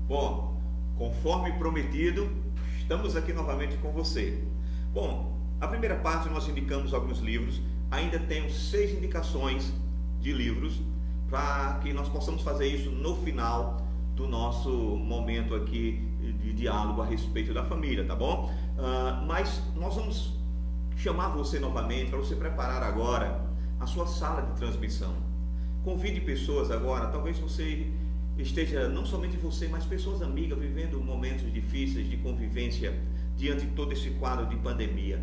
Bom, conforme prometido, estamos aqui novamente com você. Bom, a primeira parte nós indicamos alguns livros, ainda tenho 6 indicações de livros para que nós possamos fazer isso no final do nosso momento aqui de diálogo a respeito da família, tá bom? Mas nós vamos chamar você novamente para você preparar agora a sua sala de transmissão. Convide pessoas agora, talvez você esteja, não somente você, mas pessoas amigas vivendo momentos difíceis de convivência diante de todo esse quadro de pandemia.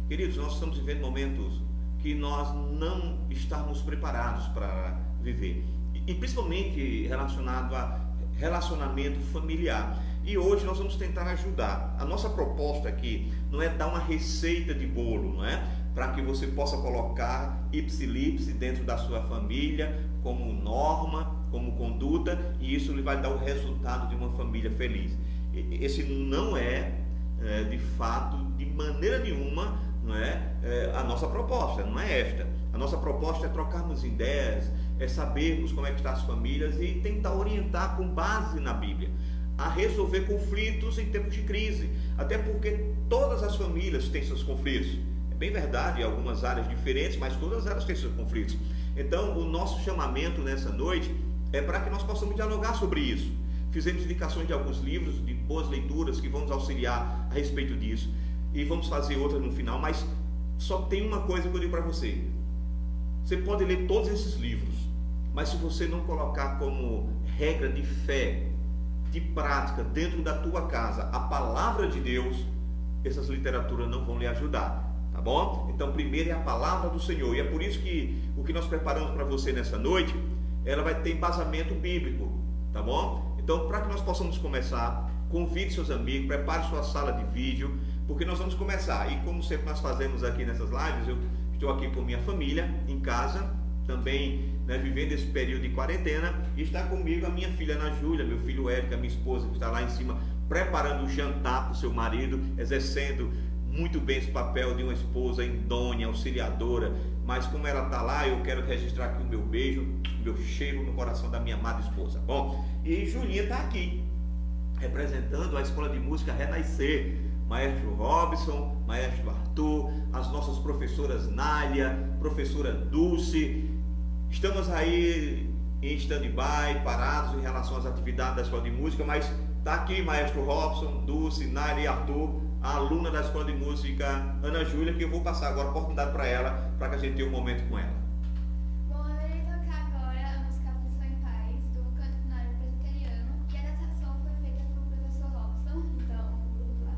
Queridos, nós estamos vivendo momentos que nós não estamos preparados para viver, e principalmente relacionado a relacionamento familiar. E hoje nós vamos tentar ajudar. A nossa proposta aqui não é dar uma receita de bolo, não é? Para que você possa colocar ipsilipse dentro da sua família como norma, como conduta, e isso lhe vai dar o resultado de uma família feliz. Esse não é, de fato, de maneira nenhuma, não é, a nossa proposta, não é esta. A nossa proposta é trocarmos ideias, é sabermos como é que estão as famílias e tentar orientar com base na Bíblia a resolver conflitos em tempos de crise, até porque todas as famílias têm seus conflitos. É bem verdade, em algumas áreas diferentes, mas todas elas têm seus conflitos. Então, o nosso chamamento nessa noite é para que nós possamos dialogar sobre isso. Fizemos indicações de alguns livros, de boas leituras que vão nos auxiliar a respeito disso, e vamos fazer outras no final, mas só tem uma coisa que eu digo para você: você pode ler todos esses livros, mas se você não colocar como regra de fé, de prática dentro da tua casa a palavra de Deus, essas literaturas não vão lhe ajudar, tá bom? Então, primeiro é a palavra do Senhor, e é por isso que o que nós preparamos para você nessa noite, ela vai ter embasamento bíblico, tá bom? Então, para que nós possamos começar, convide seus amigos, prepare sua sala de vídeo, porque nós vamos começar. E como sempre nós fazemos aqui nessas lives, eu estou aqui com minha família em casa, também, né, vivendo esse período de quarentena, e está comigo a minha filha Ana Júlia, meu filho Érica, minha esposa, que está lá em cima preparando o jantar para o seu marido, exercendo muito bem esse papel de uma esposa idônea, auxiliadora. Mas como ela está lá, eu quero registrar aqui o meu beijo, o meu cheiro no coração da minha amada esposa. Bom, e Julinha está aqui representando a Escola de Música Renascer, Maestro Robson, Maestro Arthur, as nossas professoras Nália, professora Dulce. Estamos aí em stand-by, parados em relação às atividades da Escola de Música, mas está aqui Maestro Robson, Dulce, Nália e Arthur, a aluna da Escola de Música Ana Júlia, que eu vou passar agora a oportunidade para ela, para que a gente tenha um momento com ela. Bom, eu irei tocar agora a música Aflição em Paz, do Canto Binário Presbiteriano, e a adaptação foi feita pelo professor Robson, então vamos lá.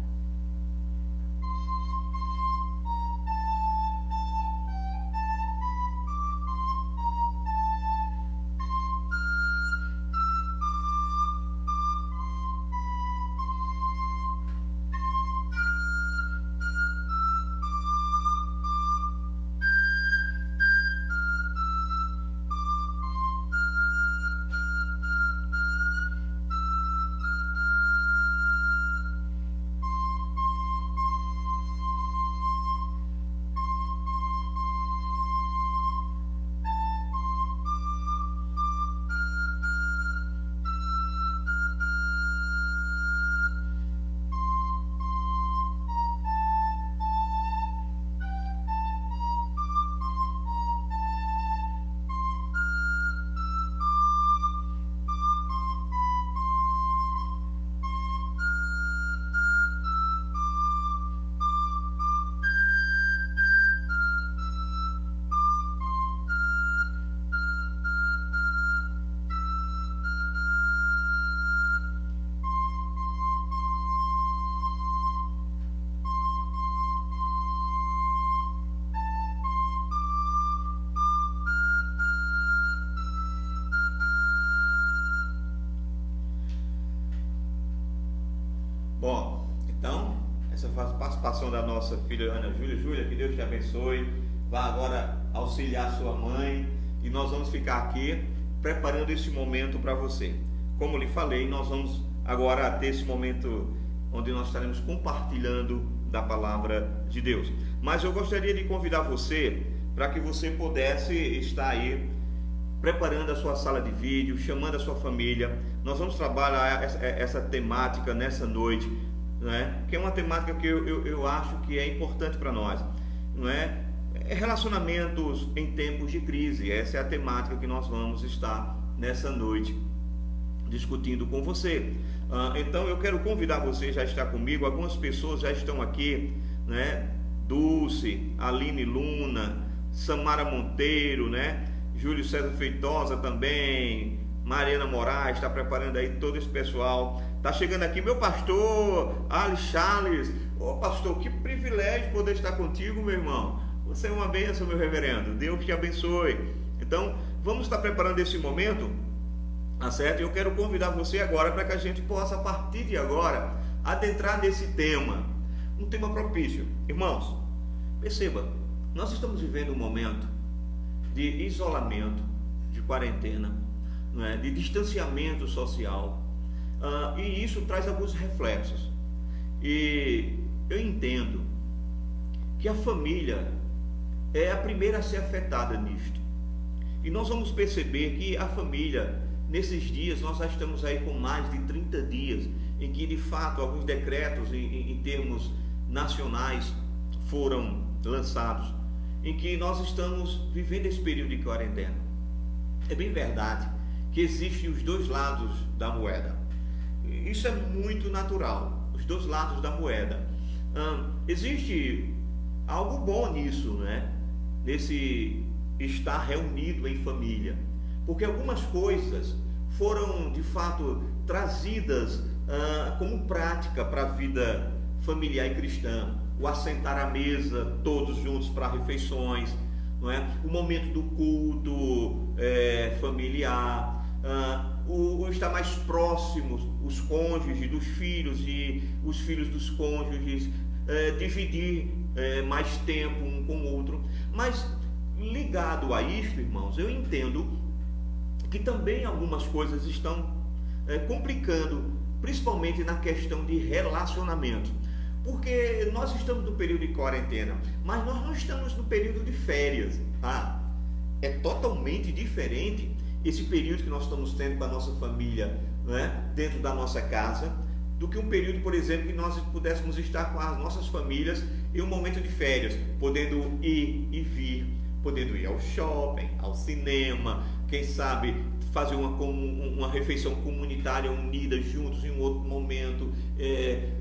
Bom, então, essa foi a participação da nossa filha Ana Júlia. Júlia, que Deus te abençoe. Vá agora auxiliar sua mãe e nós vamos ficar aqui preparando esse momento para você. Como lhe falei, nós vamos agora ter esse momento onde nós estaremos compartilhando da palavra de Deus. Mas eu gostaria de convidar você para que você pudesse estar aí preparando a sua sala de vídeo, chamando a sua família. Nós vamos trabalhar essa temática nessa noite, né? Que é uma temática que eu acho que é importante para nós, não é? Relacionamentos em tempos de crise. Essa é a temática que nós vamos estar nessa noite discutindo com você. Então eu quero convidar você, já está comigo, algumas pessoas já estão aqui, né? Dulce, Aline Luna, Samara Monteiro, né? Júlio César Feitosa também, Mariana Moraes, está preparando aí todo esse pessoal. Está chegando aqui meu pastor, Ali Charles. Ô pastor, que privilégio poder estar contigo, meu irmão. Você é uma bênção, meu reverendo. Deus te abençoe. Então, vamos estar preparando esse momento, tá certo? Eu quero convidar você agora para que a gente possa, a partir de agora, adentrar nesse tema. Um tema propício. Irmãos, perceba, nós estamos vivendo um momento de isolamento, de quarentena, não é? De distanciamento social, e isso traz alguns reflexos. E eu entendo que a família é a primeira a ser afetada nisto. E nós vamos perceber que a família, nesses dias, nós já estamos aí com mais de 30 dias, em que de fato alguns decretos em termos nacionais foram lançados, em que nós estamos vivendo esse período de quarentena. É bem verdade que existem os dois lados da moeda. Isso é muito natural, os dois lados da moeda. Existe algo bom nisso, né? Nesse estar reunido em família, porque algumas coisas foram de fato trazidas como prática para a vida familiar e cristã. O assentar à mesa todos juntos para refeições, não é? O momento do culto familiar, o estar mais próximos, os cônjuges dos filhos e os filhos dos cônjuges, dividir mais tempo um com o outro. Mas ligado a isto, irmãos, eu entendo que também algumas coisas estão complicando, principalmente na questão de relacionamento. Porque nós estamos no período de quarentena, mas nós não estamos no período de férias, tá? É totalmente diferente esse período que nós estamos tendo com a nossa família, né, dentro da nossa casa, do que um período, por exemplo, que nós pudéssemos estar com as nossas famílias em um momento de férias, podendo ir e vir, podendo ir ao shopping, ao cinema, quem sabe fazer uma refeição comunitária unida juntos em um outro momento,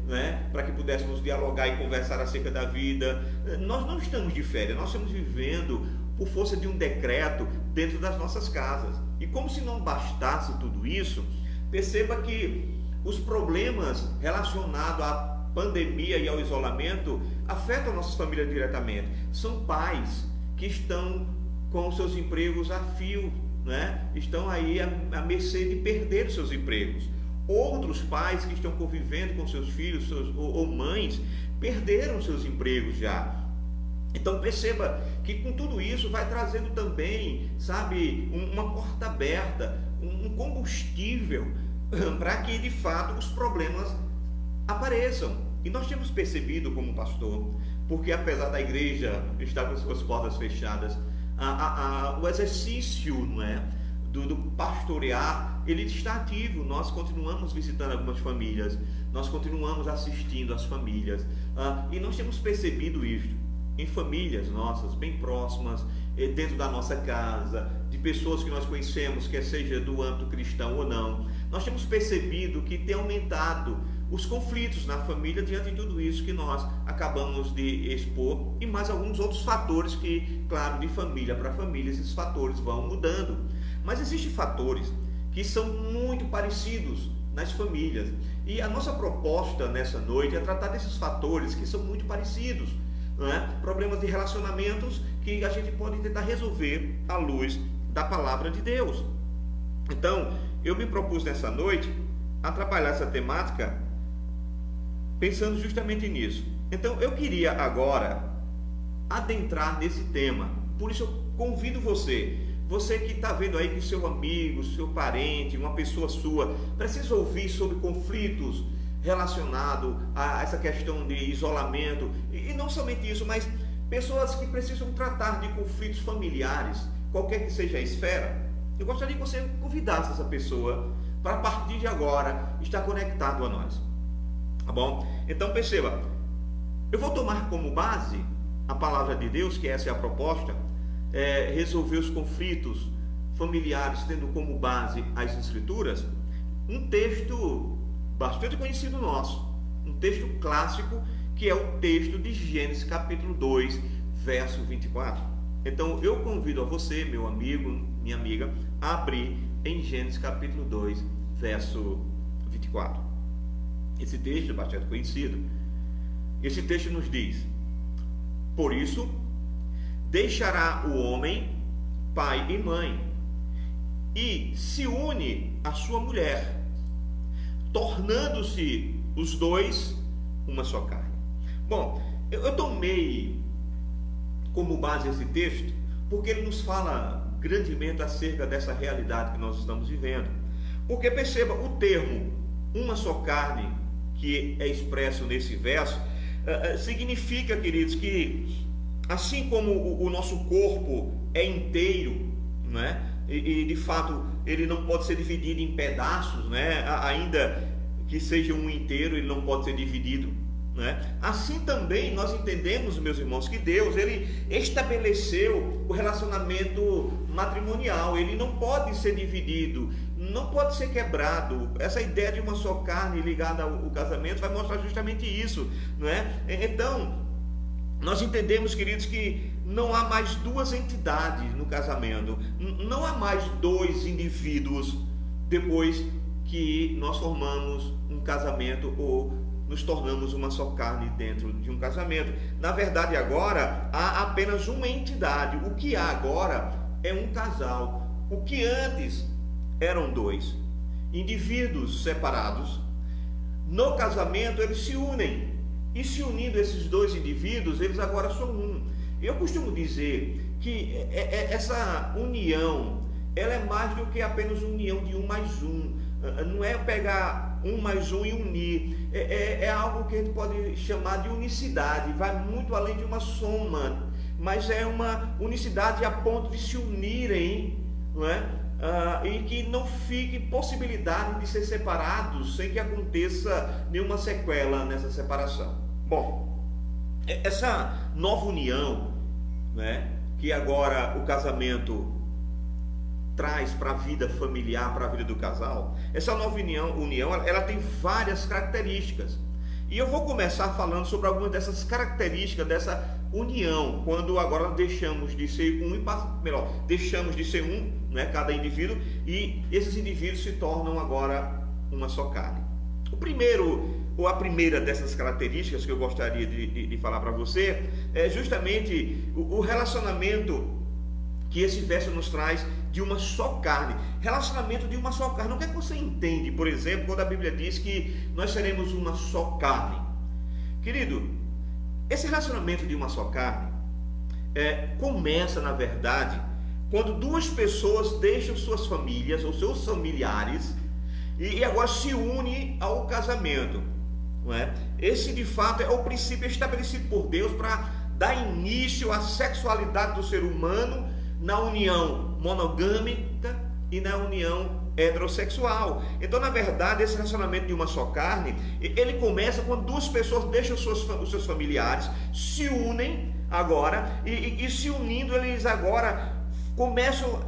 né, para que pudéssemos dialogar e conversar acerca da vida. Nós não estamos de férias, nós estamos vivendo por força de um decreto dentro das nossas casas. E como se não bastasse tudo isso, perceba que os problemas relacionados à pandemia e ao isolamento afetam nossas famílias diretamente. São pais que estão com seus empregos a fio, né? Estão aí à mercê de perder os seus empregos. Outros pais que estão convivendo com seus filhos ou mães perderam seus empregos já. Então perceba que com tudo isso vai trazendo também, sabe, uma porta aberta, um combustível para que de fato os problemas apareçam. E nós temos percebido como pastor, porque apesar da igreja estar com suas portas fechadas, o exercício, não é, do pastorear, ele está ativo. Nós continuamos visitando algumas famílias, nós continuamos assistindo às famílias, e nós temos percebido isto em famílias nossas, bem próximas, dentro da nossa casa, de pessoas que nós conhecemos, quer seja do âmbito cristão ou não. Nós temos percebido que tem aumentado os conflitos na família diante de tudo isso que nós acabamos de expor, e mais alguns outros fatores que, claro, de família para família, esses fatores vão mudando. Mas existem fatores que são muito parecidos nas famílias, e a nossa proposta nessa noite é tratar desses fatores que são muito parecidos, não é? Problemas de relacionamentos que a gente pode tentar resolver à luz da palavra de Deus. Então, eu me propus nessa noite a trabalhar essa temática pensando justamente nisso. Então, eu queria agora adentrar nesse tema. Por isso, eu convido você que está vendo aí que seu amigo, seu parente, uma pessoa sua, precisa ouvir sobre conflitos relacionados a essa questão de isolamento. E não somente isso, mas pessoas que precisam tratar de conflitos familiares, qualquer que seja a esfera. Eu gostaria que você convidasse essa pessoa para a partir de agora estar conectado a nós. Tá bom? Então perceba, eu vou tomar como base a palavra de Deus, que essa é a proposta, resolver os conflitos familiares, tendo como base as Escrituras, um texto bastante conhecido nosso, um texto clássico, que é o texto de Gênesis capítulo 2, verso 24. Então eu convido a você, meu amigo, minha amiga, a abrir em Gênesis capítulo 2, verso 24. Esse texto é bastante conhecido. Esse texto nos diz: por isso, deixará o homem pai e mãe, e se une à sua mulher, tornando-se os dois uma só carne. Bom, eu tomei como base esse texto porque ele nos fala grandemente acerca dessa realidade que nós estamos vivendo. Porque perceba, o termo uma só carne, que é expresso nesse verso, significa, queridos, que assim como o nosso corpo é inteiro, né? E de fato ele não pode ser dividido em pedaços, né? Ainda que seja um inteiro, ele não pode ser dividido, né? Assim também nós entendemos, meus irmãos, que Deus, ele estabeleceu o relacionamento matrimonial. Ele não pode ser dividido, não pode ser quebrado. Essa ideia de uma só carne ligada ao casamento vai mostrar justamente isso, não é? Então nós entendemos, queridos, que não há mais duas entidades no casamento, não há mais dois indivíduos depois que nós formamos um casamento ou nos tornamos uma só carne dentro de um casamento. Na verdade, agora há apenas uma entidade. O que há agora é um casal. O que antes eram dois indivíduos separados, no casamento eles se unem. E se unindo esses dois indivíduos, eles agora são um. Eu costumo dizer que essa união, ela é mais do que apenas união de um mais um. Não é pegar um mais um e unir. É algo que a gente pode chamar de unicidade. Vai muito além de uma soma, mas é uma unicidade a ponto de se unirem, não é? E que não fique possibilidade de ser separados sem que aconteça nenhuma sequela nessa separação. Bom, essa nova união, né, que agora o casamento traz para a vida familiar, para a vida do casal, essa nova união ela tem várias características. E eu vou começar falando sobre algumas dessas características dessa união, quando agora deixamos de ser deixamos de ser um, né, cada indivíduo, e esses indivíduos se tornam agora uma só carne. A primeira dessas características que eu gostaria de falar para você é justamente o relacionamento que esse verso nos traz de uma só carne. Relacionamento de uma só carne. O que é que você entende, por exemplo, quando a Bíblia diz que nós seremos uma só carne? Querido, esse relacionamento de uma só carne começa, na verdade, quando duas pessoas deixam suas famílias ou seus familiares e agora se unem ao casamento, não é? Esse de fato é o princípio estabelecido por Deus para dar início à sexualidade do ser humano na união monogâmica e na união heterossexual. Então, na verdade, esse relacionamento de uma só carne, ele começa quando duas pessoas deixam os seus familiares, se unem agora e se unindo, eles agora começam,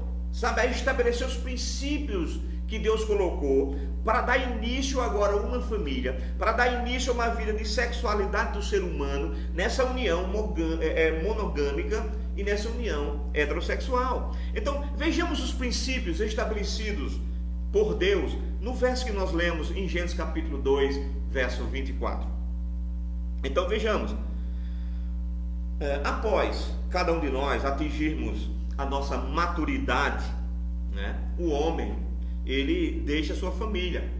a estabelecer os princípios que Deus colocou para dar início agora a uma família, para dar início a uma vida de sexualidade do ser humano nessa união monogâmica e nessa união heterossexual. Então, vejamos os princípios estabelecidos por Deus no verso que nós lemos em Gênesis capítulo 2, verso 24. Então, vejamos. Após cada um de nós atingirmos a nossa maturidade, né, o homem, ele deixa a sua família,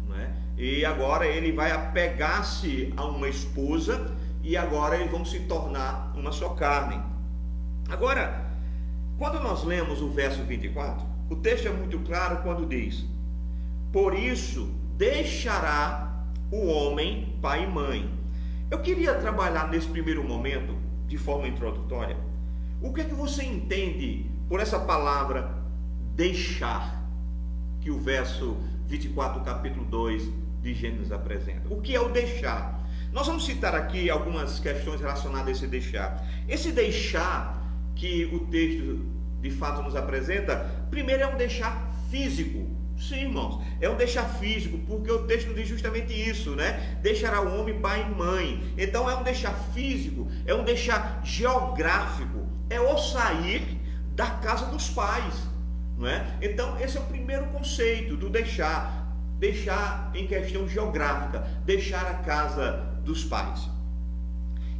né, e agora ele vai apegar-se a uma esposa e agora eles vão se tornar uma só carne. Agora, quando nós lemos o verso 24, o texto é muito claro quando diz: por isso deixará o homem pai e mãe. Eu queria trabalhar nesse primeiro momento, de forma introdutória, o que é que você entende por essa palavra deixar que o verso 24 do capítulo 2 de Gênesis apresenta? O que é o deixar? Nós vamos citar aqui algumas questões relacionadas a esse deixar. Esse deixar que o texto de fato nos apresenta, primeiro é um deixar físico. Sim, irmãos, é um deixar físico, porque o texto diz justamente isso, né? Deixará o homem pai e mãe. Então é um deixar físico, é um deixar geográfico, é o sair da casa dos pais, não é? Então esse é o primeiro conceito do deixar em questão geográfica, deixar a casa dos pais.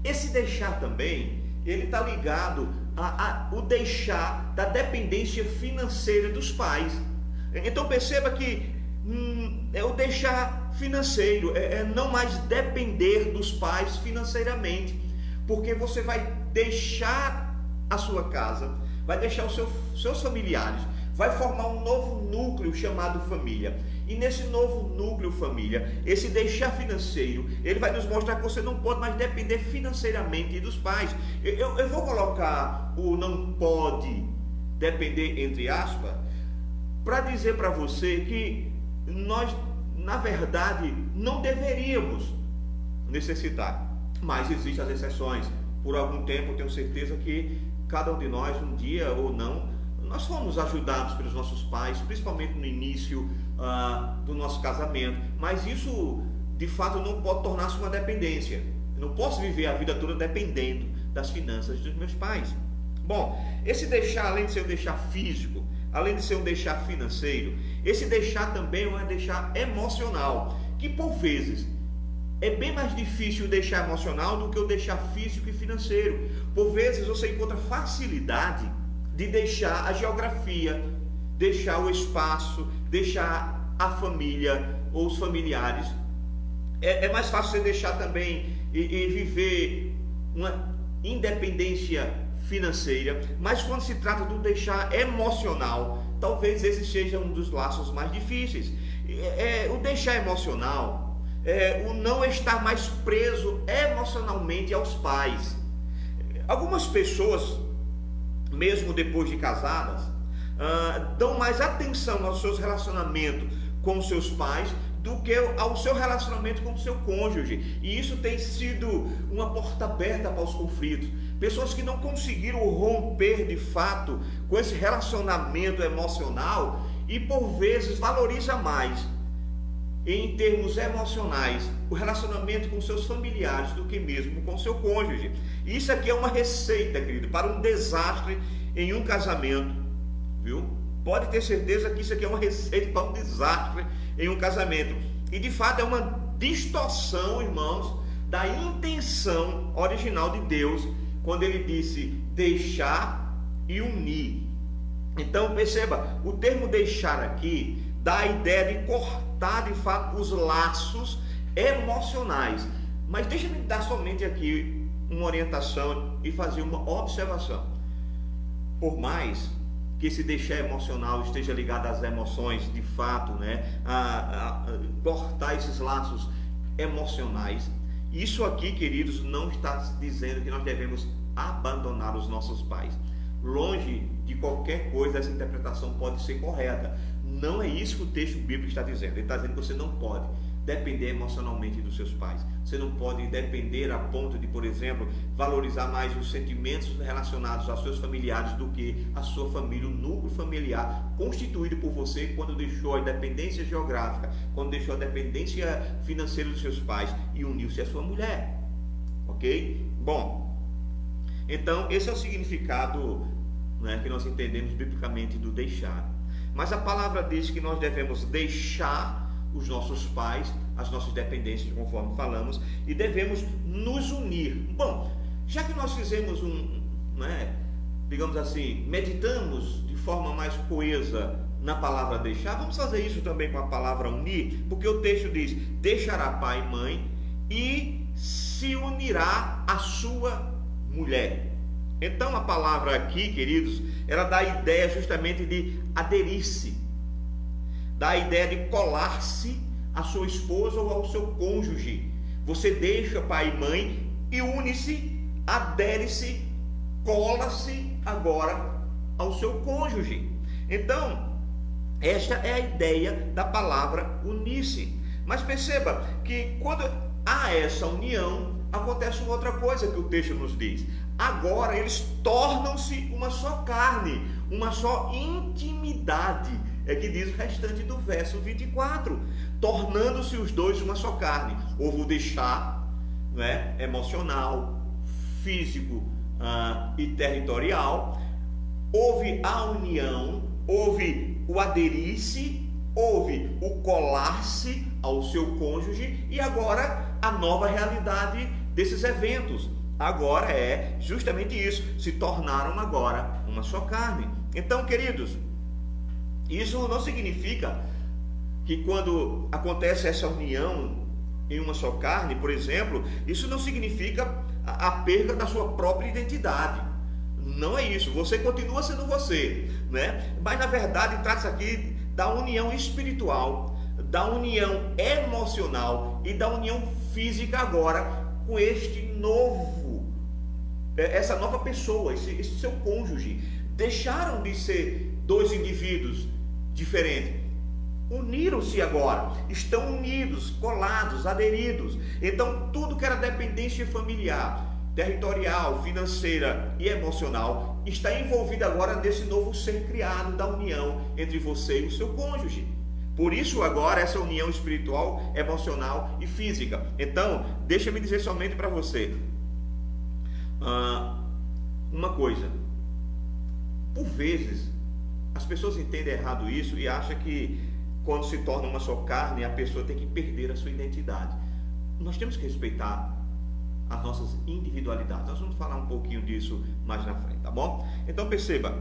Esse deixar também, ele está ligado ao deixar da dependência financeira dos pais. Então perceba que é o deixar financeiro, é não mais depender dos pais financeiramente, porque você vai deixar a sua casa, vai deixar os seus familiares, vai formar um novo núcleo chamado família. E nesse novo núcleo família, esse deixar financeiro, ele vai nos mostrar que você não pode mais depender financeiramente dos pais. Eu vou colocar o não pode depender entre aspas, para dizer para você que nós, na verdade, não deveríamos necessitar. Mas existem as exceções. Por algum tempo, eu tenho certeza que cada um de nós, um dia ou não, nós fomos ajudados pelos nossos pais, principalmente no início do nosso casamento. Mas isso, de fato, não pode tornar-se uma dependência. Eu não posso viver a vida toda dependendo das finanças dos meus pais. Bom, esse deixar, além de ser um deixar físico, além de ser um deixar financeiro, esse deixar também é um deixar emocional, que por vezes é bem mais difícil o deixar emocional do que o deixar físico e financeiro. Por vezes você encontra facilidade de deixar a geografia, deixar o espaço, deixar a família ou os familiares. É mais fácil você deixar também e viver uma independência financeira, mas quando se trata do deixar emocional, talvez esse seja um dos laços mais difíceis. O deixar emocional, o não estar mais preso emocionalmente aos pais. Algumas pessoas, mesmo depois de casadas, dão mais atenção aos seus relacionamentos com os seus pais do que ao seu relacionamento com o seu cônjuge. E isso tem sido uma porta aberta para os conflitos. Pessoas que não conseguiram romper de fato com esse relacionamento emocional e por vezes valoriza mais em termos emocionais o relacionamento com seus familiares do que mesmo com seu cônjuge. E isso aqui é uma receita, querido, para um desastre em um casamento, viu? Pode ter certeza que isso aqui é uma receita para um desastre em um casamento. E de fato é uma distorção, irmãos, da intenção original de Deus, quando ele disse deixar e unir. Então perceba, o termo deixar aqui dá a ideia de cortar de fato os laços emocionais. Mas deixa-me dar somente aqui uma orientação e fazer uma observação. Por mais que esse deixar emocional esteja ligado às emoções, de fato, né, a cortar esses laços emocionais, isso aqui, queridos, não está dizendo que nós devemos abandonar os nossos pais. Longe de qualquer coisa, essa interpretação pode ser correta. Não é isso que o texto bíblico está dizendo. Ele está dizendo que você não pode depender emocionalmente dos seus pais. Você não pode depender a ponto de, por exemplo, valorizar mais os sentimentos relacionados aos seus familiares do que a sua família, o núcleo familiar constituído por você quando deixou a dependência geográfica, quando deixou a dependência financeira dos seus pais e uniu-se à sua mulher. Ok? Bom, então esse é o significado, né, que nós entendemos biblicamente do deixar. Mas a palavra diz que nós devemos deixar os nossos pais, as nossas dependências, conforme falamos, e devemos nos unir. Bom, já que nós fizemos digamos assim, meditamos de forma mais coesa na palavra deixar, vamos fazer isso também com a palavra unir, porque o texto diz, deixará pai e mãe e se unirá à sua mulher. Então a palavra aqui, queridos, ela dá a ideia justamente de aderir-se, dá a ideia de colar-se à sua esposa ou ao seu cônjuge. Você deixa pai e mãe e une-se, adere-se, cola-se agora ao seu cônjuge. Então, Esta é a ideia da palavra unir-se. Mas perceba que quando há essa união, acontece uma outra coisa que o texto nos diz. Agora eles tornam-se uma só carne, uma só intimidade. É que diz o restante do verso 24. Tornando-se os dois uma só carne. Houve o deixar, não é? Emocional, físico e territorial. Houve a união, houve o aderir-se, houve o colar-se ao seu cônjuge, e agora a nova realidade desses eventos. Agora é justamente isso, se tornaram agora uma só carne. Então, queridos, isso não significa que quando acontece essa união em uma só carne, por exemplo, isso não significa a perda da sua própria identidade. Não é isso, você continua sendo você, né? Mas na verdade trata-se aqui da união espiritual, da união emocional e da união física agora com este novo, essa nova pessoa, esse seu cônjuge. Deixaram de ser dois indivíduos diferentes, uniram-se agora, estão unidos, colados, aderidos. Então tudo que era dependência familiar, territorial, financeira e emocional está envolvido agora nesse novo ser criado da união entre você e o seu cônjuge. Por isso agora essa união espiritual, emocional e física. Então, deixa-me dizer somente para você uma coisa. Por vezes, as pessoas entendem errado isso e acham que quando se torna uma só carne, a pessoa tem que perder a sua identidade. Nós temos que respeitar as nossas individualidades. Nós vamos falar um pouquinho disso mais na frente, tá bom? Então perceba,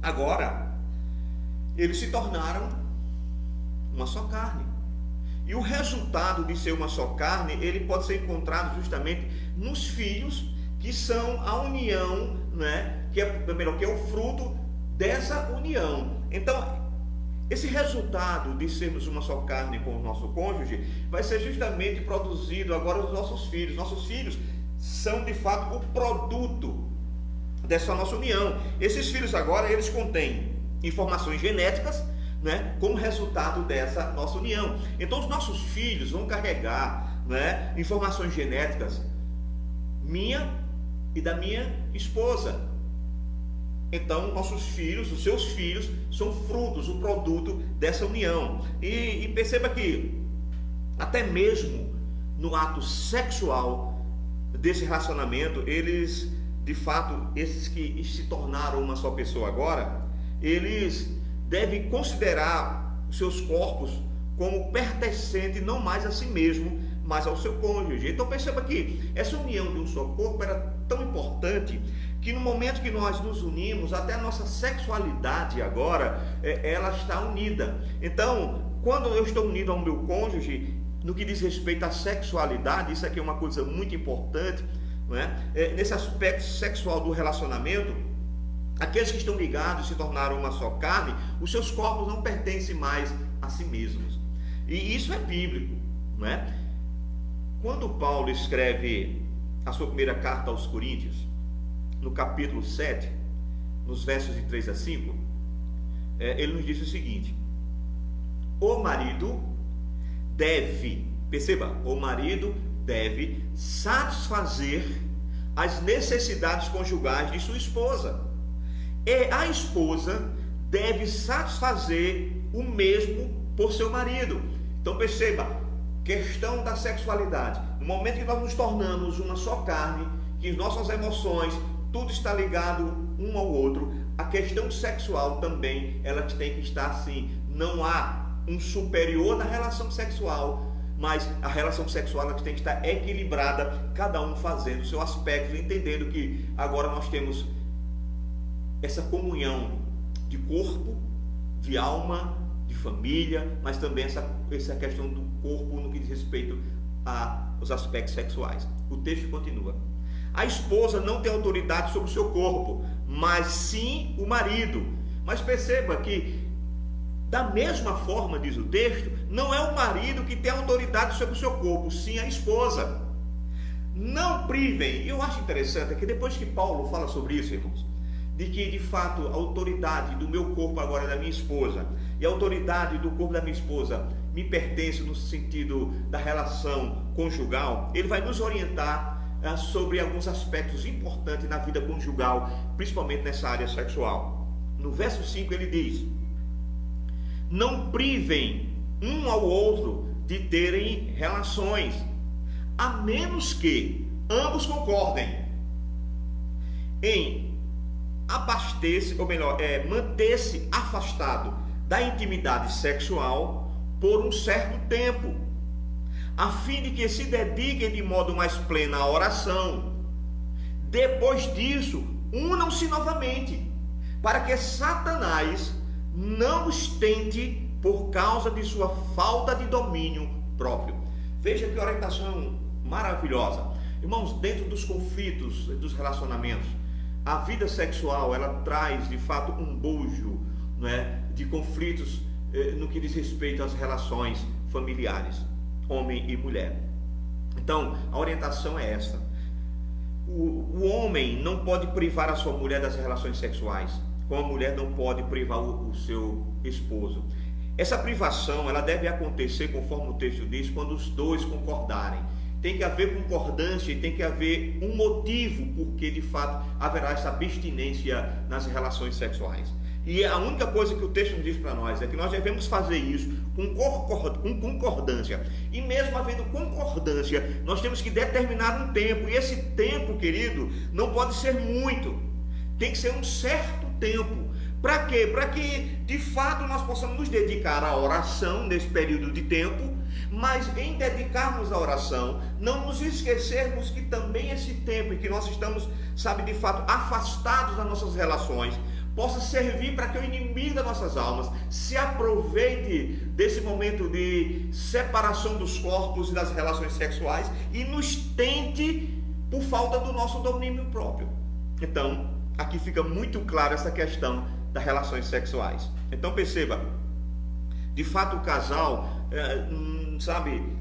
agora eles se tornaram uma só carne. E o resultado de ser uma só carne, ele pode ser encontrado justamente nos filhos, que são a união, né? Que é o fruto dessa união. Então, esse resultado de sermos uma só carne com o nosso cônjuge vai ser justamente produzido agora nos nossos filhos. Nossos filhos são de fato o produto dessa nossa união. Esses filhos agora, eles contêm informações genéticas, né, como resultado dessa nossa união. Então os nossos filhos vão carregar, né, informações genéticas minha e da minha esposa. Então nossos filhos, os seus filhos, são frutos, o produto dessa união. E perceba que até mesmo no ato sexual desse relacionamento, eles, de fato, esses que se tornaram uma só pessoa agora, eles devem considerar seus corpos como pertencente não mais a si mesmo, mas ao seu cônjuge. Então perceba que essa união de um só corpo era tão importante que no momento que nós nos unimos, até a nossa sexualidade agora, ela está unida. Então, quando eu estou unido ao meu cônjuge, no que diz respeito à sexualidade, isso aqui é uma coisa muito importante, não é? Nesse aspecto sexual do relacionamento, aqueles que estão ligados se tornaram uma só carne, os seus corpos não pertencem mais a si mesmos. E isso é bíblico, não é? Quando Paulo escreve a sua primeira carta aos Coríntios, no capítulo 7, nos versos de 3 a 5, ele nos diz o seguinte: o marido deve, perceba, o marido deve satisfazer as necessidades conjugais de sua esposa, e a esposa deve satisfazer o mesmo por seu marido. Então perceba, questão da sexualidade, no momento que nós nos tornamos uma só carne, que nossas emoções, tudo está ligado um ao outro, a questão sexual também, ela tem que estar assim. Não há um superior na relação sexual, mas a relação sexual ela tem que estar equilibrada, cada um fazendo o seu aspecto, entendendo que agora nós temos essa comunhão de corpo, de alma, de família, mas também essa questão do corpo no que diz respeito aos aspectos sexuais. O texto continua: a esposa não tem autoridade sobre o seu corpo, mas sim o marido. Mas perceba que, da mesma forma, diz o texto, não é o marido que tem autoridade sobre o seu corpo, sim a esposa. Não privem. Eu acho interessante que depois que Paulo fala sobre isso, irmãos, de que de fato a autoridade do meu corpo agora é da minha esposa, e a autoridade do corpo da minha esposa me pertence no sentido da relação conjugal, ele vai nos orientar sobre alguns aspectos importantes na vida conjugal, principalmente nessa área sexual. No verso 5 ele diz: não privem um ao outro de terem relações, a menos que ambos concordem em abastecer, ou melhor, manter-se afastado da intimidade sexual por um certo tempo, a fim de que se dediquem de modo mais pleno à oração. Depois disso, unam-se novamente, para que Satanás não os tente por causa de sua falta de domínio próprio. Veja que orientação maravilhosa. Irmãos, dentro dos conflitos, dos relacionamentos, a vida sexual, ela traz de fato um bojo, não é, de conflitos no que diz respeito às relações familiares, homem e mulher. Então, a orientação é esta: o homem não pode privar a sua mulher das relações sexuais, como a mulher não pode privar o seu esposo. Essa privação, ela deve acontecer, conforme o texto diz, quando os dois concordarem. Tem que haver concordância e tem que haver um motivo porque de fato haverá essa abstinência nas relações sexuais. E a única coisa que o texto diz para nós é que nós devemos fazer isso com concordância. E mesmo havendo concordância, nós temos que determinar um tempo. E esse tempo, querido, não pode ser muito. Tem que ser um certo tempo. Para quê? Para que de fato nós possamos nos dedicar à oração nesse período de tempo. Mas em dedicarmos à oração, não nos esquecermos que também esse tempo em que nós estamos, de fato, afastados das nossas relações, possa servir para que o inimigo das nossas almas se aproveite desse momento de separação dos corpos e das relações sexuais e nos tente por falta do nosso domínio próprio. Então, aqui fica muito claro essa questão das relações sexuais. Então perceba, de fato o casal,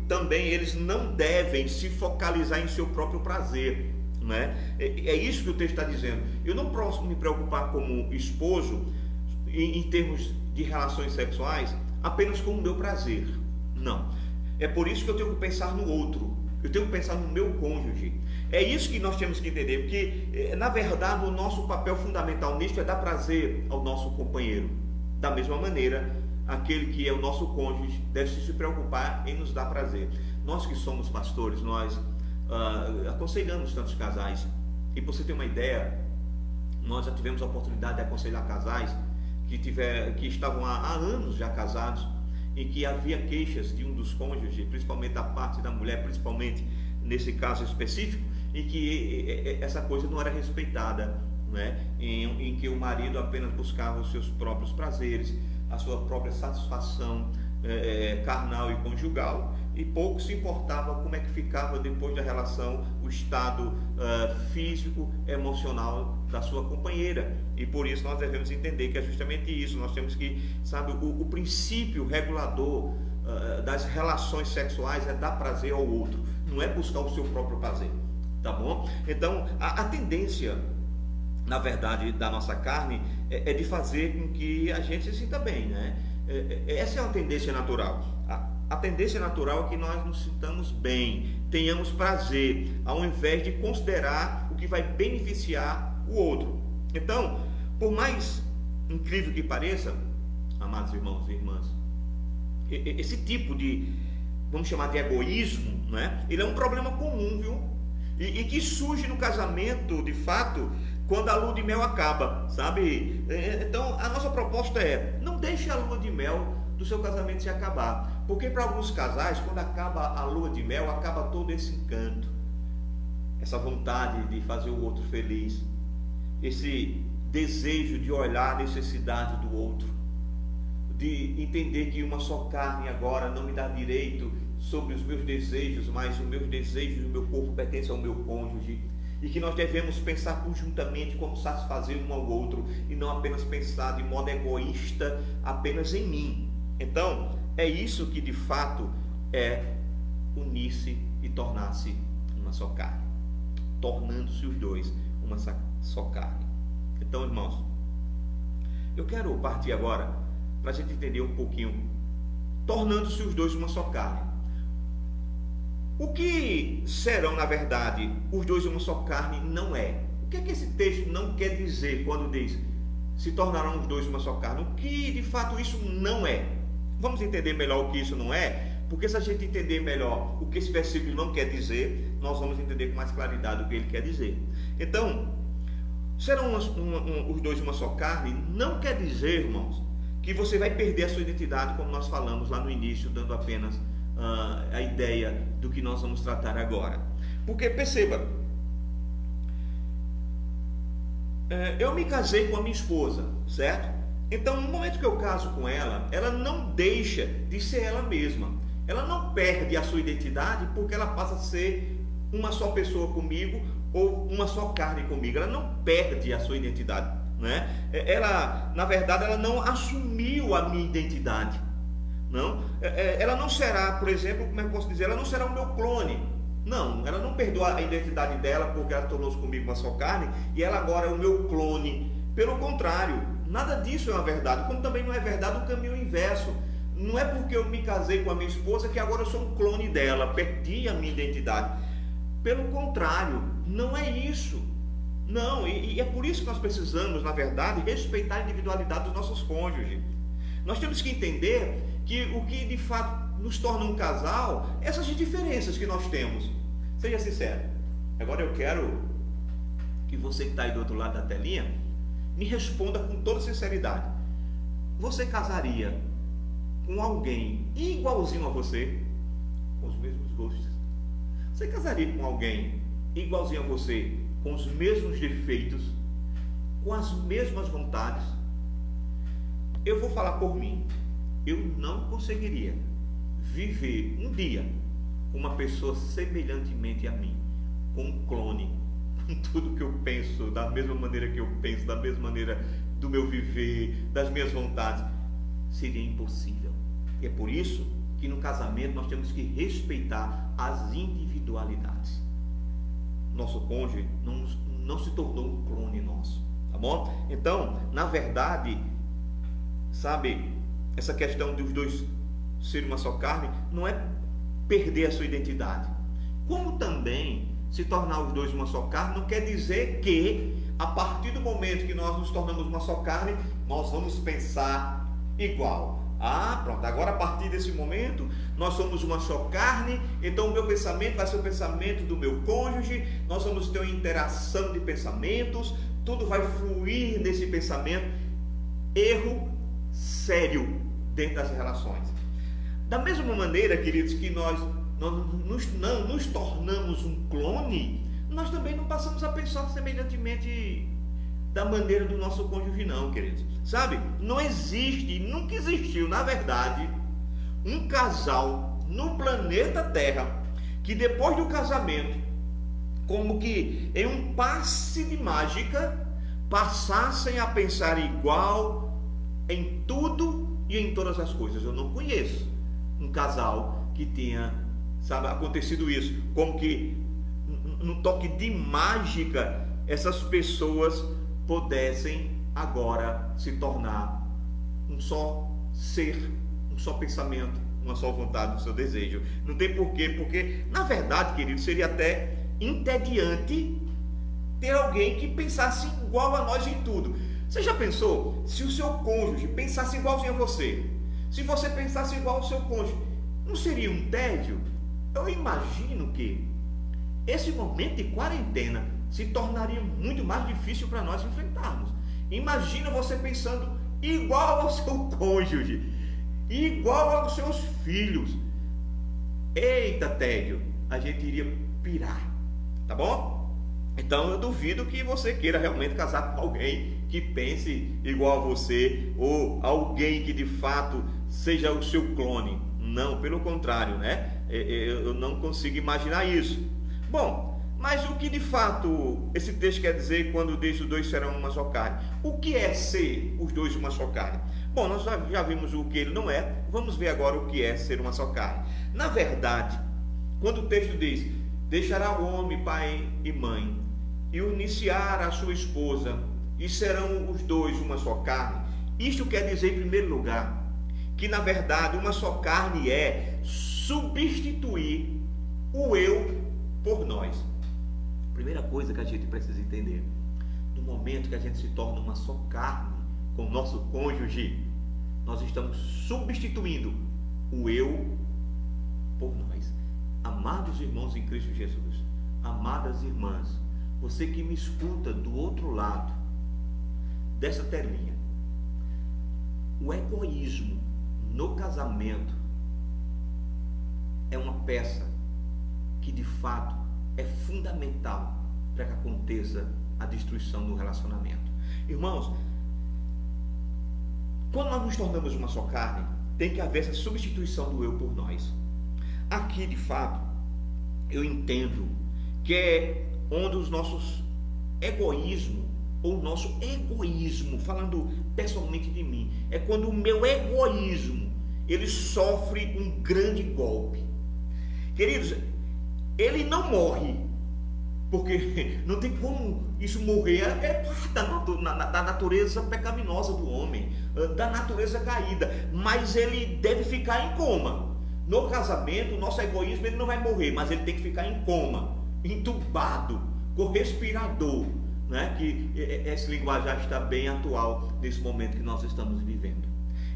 também eles não devem se focalizar em seu próprio prazer, né? É isso que o texto está dizendo. Eu não posso me preocupar como esposo em termos de relações sexuais apenas com o meu prazer. Não. É por isso que eu tenho que pensar no outro. Eu tenho que pensar no meu cônjuge. É isso que nós temos que entender, porque na verdade o nosso papel fundamental nisto é dar prazer ao nosso companheiro. Da mesma maneira, aquele que é o nosso cônjuge deve se preocupar em nos dar prazer. Nós que somos pastores, nós aconselhamos tantos casais. E para você ter uma ideia, nós já tivemos a oportunidade de aconselhar casais que estavam há anos já casados, em que havia queixas de um dos cônjuges, principalmente da parte da mulher, principalmente nesse caso específico, em que essa coisa não era respeitada, né? Em que o marido apenas buscava os seus próprios prazeres, a sua própria satisfação carnal e conjugal, e pouco se importava como é que ficava depois da relação o estado físico, emocional da sua companheira. E por isso nós devemos entender que é justamente isso. Nós temos que, o princípio regulador das relações sexuais é dar prazer ao outro, não é buscar o seu próprio prazer, tá bom? Então a tendência, na verdade, da nossa carne é de fazer com que a gente se sinta bem, né? Essa é uma tendência natural. A tendência natural é que nós nos sintamos bem, tenhamos prazer, ao invés de considerar o que vai beneficiar o outro. Então, por mais incrível que pareça, amados irmãos e irmãs, esse tipo de, vamos chamar de egoísmo, né? Ele é um problema comum, viu? E que surge no casamento, de fato, quando a lua de mel acaba, sabe? Então, a nossa proposta é: não deixe a lua de mel do seu casamento se acabar, porque para alguns casais, quando acaba a lua de mel, acaba todo esse encanto, essa vontade de fazer o outro feliz, esse desejo de olhar a necessidade do outro, de entender que uma só carne agora não me dá direito sobre os meus desejos, mas os meus desejos, o meu corpo pertence ao meu cônjuge, e que nós devemos pensar conjuntamente como satisfazer um ao outro, e não apenas pensar de modo egoísta apenas em mim. Então, é isso que de fato é unir-se e tornar-se uma só carne, tornando-se os dois uma só carne. Então, irmãos, eu quero partir agora para a gente entender um pouquinho, tornando-se os dois uma só carne. O que serão, na verdade, os dois uma só carne não é. O que é que esse texto não quer dizer quando diz se tornarão os dois uma só carne? O que de fato isso não é? Vamos entender melhor o que isso não é? Porque se a gente entender melhor o que esse versículo não quer dizer, nós vamos entender com mais claridade o que ele quer dizer. Então, serão os dois uma só carne não quer dizer, irmãos, que você vai perder a sua identidade, como nós falamos lá no início, dando apenas a ideia do que nós vamos tratar agora. Porque perceba, eu me casei com a minha esposa, certo? Então, no momento que eu caso com ela, ela não deixa de ser ela mesma. Ela não perde a sua identidade porque ela passa a ser uma só pessoa comigo ou uma só carne comigo. Ela não perde a sua identidade, né? Ela, na verdade, ela não assumiu a minha identidade. Não? Ela não será, por exemplo, como eu posso dizer, ela não será o meu clone. Não, ela não perdeu a identidade dela porque ela tornou-se comigo uma só carne e ela agora é o meu clone. Pelo contrário, nada disso é uma verdade, como também não é verdade o caminho inverso. Não é porque eu me casei com a minha esposa que agora eu sou um clone dela, perdi a minha identidade. Pelo contrário, não é isso. Não, e é por isso que nós precisamos, na verdade, respeitar a individualidade dos nossos cônjuges. Nós temos que entender que o que de fato nos torna um casal, essas diferenças que nós temos. Seja sincero. Agora eu quero que você que está aí do outro lado da telinha me responda com toda sinceridade. Você casaria com alguém igualzinho a você, com os mesmos gostos? Você casaria com alguém igualzinho a você, com os mesmos defeitos, com as mesmas vontades? Eu vou falar por mim. Eu não conseguiria viver um dia com uma pessoa semelhantemente a mim, com um clone, com tudo que eu penso, da mesma maneira que eu penso, da mesma maneira do meu viver, das minhas vontades. Seria impossível. E é por isso que no casamento nós temos que respeitar as individualidades. Nosso cônjuge não se tornou um clone nosso, tá bom? Então, na verdade, sabe, essa questão dos dois serem uma só carne não é perder a sua identidade. Como também se tornar os dois uma só carne não quer dizer que a partir do momento que nós nos tornamos uma só carne, nós vamos pensar igual. Ah, pronto, agora a partir desse momento nós somos uma só carne, então o meu pensamento vai ser o pensamento do meu cônjuge, nós vamos ter uma interação de pensamentos, tudo vai fluir nesse pensamento. Erro sério dentro das relações. Da mesma maneira, queridos, que nós não nos tornamos um clone, nós também não passamos a pensar semelhantemente da maneira do nosso cônjuge, não, queridos. Sabe, não existe, nunca existiu, na verdade, um casal no planeta Terra que depois do casamento, como que em um passe de mágica, passassem a pensar igual em tudo e em todas as coisas. Eu não conheço um casal que tenha, sabe, acontecido isso, como que no toque de mágica essas pessoas pudessem agora se tornar um só ser, um só pensamento, uma só vontade, um só desejo. Não tem porquê, porque na verdade, querido, seria até entediante ter alguém que pensasse igual a nós em tudo. Você já pensou se o seu cônjuge pensasse igualzinho a você? Se você pensasse igual ao seu cônjuge, não seria um tédio? Eu imagino que esse momento de quarentena se tornaria muito mais difícil para nós enfrentarmos. Imagina você pensando igual ao seu cônjuge, igual aos seus filhos. Eita tédio, a gente iria pirar, tá bom? Então eu duvido que você queira realmente casar com alguém que pense igual a você, ou alguém que de fato seja o seu clone. Não, pelo contrário, né? Eu não consigo imaginar isso. Bom, mas o que de fato esse texto quer dizer quando diz os dois serão uma só carne? O que é ser os dois uma só carne? Bom, nós já vimos o que ele não é, vamos ver agora o que é ser uma só carne. Na verdade, quando o texto diz, deixará o homem pai e mãe, e uniciar a sua esposa, e serão os dois uma só carne. Isto quer dizer, em primeiro lugar, que na verdade uma só carne é substituir o eu por nós. Primeira coisa que a gente precisa entender: no momento que a gente se torna uma só carne com o nosso cônjuge, nós estamos substituindo o eu por nós. Amados irmãos em Cristo Jesus, amadas irmãs, você que me escuta do outro lado dessa telinha, o egoísmo no casamento é uma peça que de fato é fundamental para que aconteça a destruição do relacionamento. Irmãos, quando nós nos tornamos uma só carne, tem que haver essa substituição do eu por nós. Aqui, de fato, eu entendo que é onde os nossos egoísmos, ou o nosso egoísmo, falando pessoalmente de mim, é quando o meu egoísmo, ele sofre um grande golpe. Queridos, ele não morre, porque não tem como isso morrer, é parte da natureza pecaminosa do homem, da natureza caída, mas ele deve ficar em coma. No casamento, o nosso egoísmo, ele não vai morrer, mas ele tem que ficar em coma, entubado, com respirador, né? Que esse linguajar está bem atual nesse momento que nós estamos vivendo.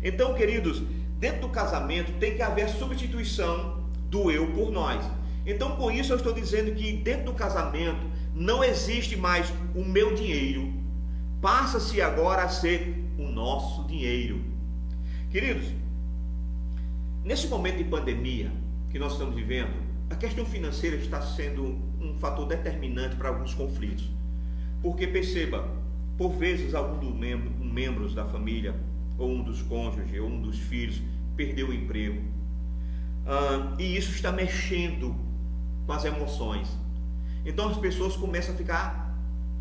Então, queridos, dentro do casamento tem que haver a substituição do eu por nós. Então, com isso eu estou dizendo que dentro do casamento não existe mais o meu dinheiro, passa-se agora a ser o nosso dinheiro. Queridos, nesse momento de pandemia que nós estamos vivendo, a questão financeira está sendo um fator determinante para alguns conflitos. Porque perceba, por vezes algum dos membros da família, ou um dos cônjuges, ou um dos filhos, perdeu o emprego. E isso está mexendo com as emoções. Então as pessoas começam a ficar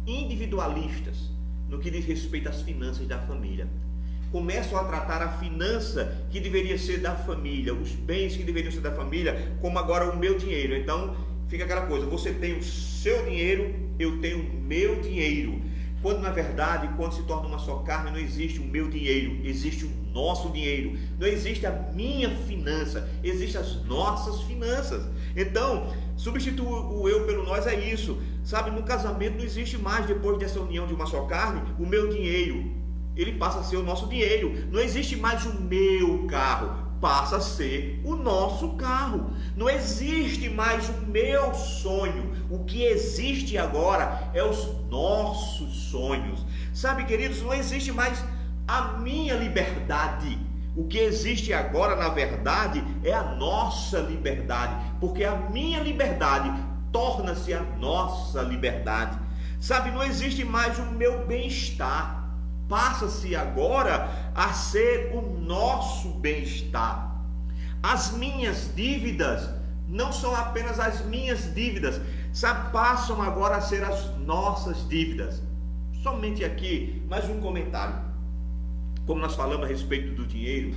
individualistas no que diz respeito às finanças da família. Começam a tratar a finança que deveria ser da família, os bens que deveriam ser da família, como agora o meu dinheiro. Então fica aquela coisa: você tem o seu dinheiro, eu tenho o meu dinheiro. Quando na verdade, quando se torna uma só carne, não existe o meu dinheiro, existe o nosso dinheiro. Não existe a minha finança, existem as nossas finanças. Então, substituir o eu pelo nós é isso. Sabe, no casamento não existe mais, depois dessa união de uma só carne, o meu dinheiro. Ele passa a ser o nosso dinheiro. Não existe mais o meu carro, passa a ser o nosso carro. Não existe mais o meu sonho. O que existe agora é os nossos sonhos. Sabe, queridos, não existe mais a minha liberdade. O que existe agora, na verdade, é a nossa liberdade, porque a minha liberdade torna-se a nossa liberdade. Sabe, não existe mais o meu bem-estar. Passa-se agora a ser o nosso bem-estar. As minhas dívidas não são apenas as minhas dívidas, sabe, passam agora a ser as nossas dívidas. Somente aqui, mais um comentário. Como nós falamos a respeito do dinheiro,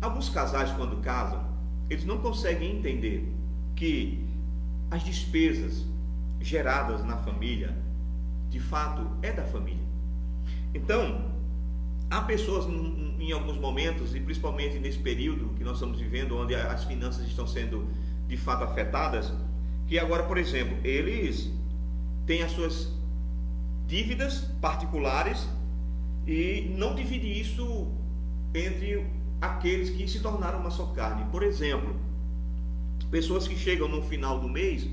alguns casais, quando casam, eles não conseguem entender que as despesas geradas na família, de fato, é da família. Então, há pessoas em alguns momentos, e principalmente nesse período que nós estamos vivendo, onde as finanças estão sendo de fato afetadas, que agora, por exemplo, eles têm as suas dívidas particulares e não dividem isso entre aqueles que se tornaram uma só carne. Por exemplo, pessoas que chegam no final do mês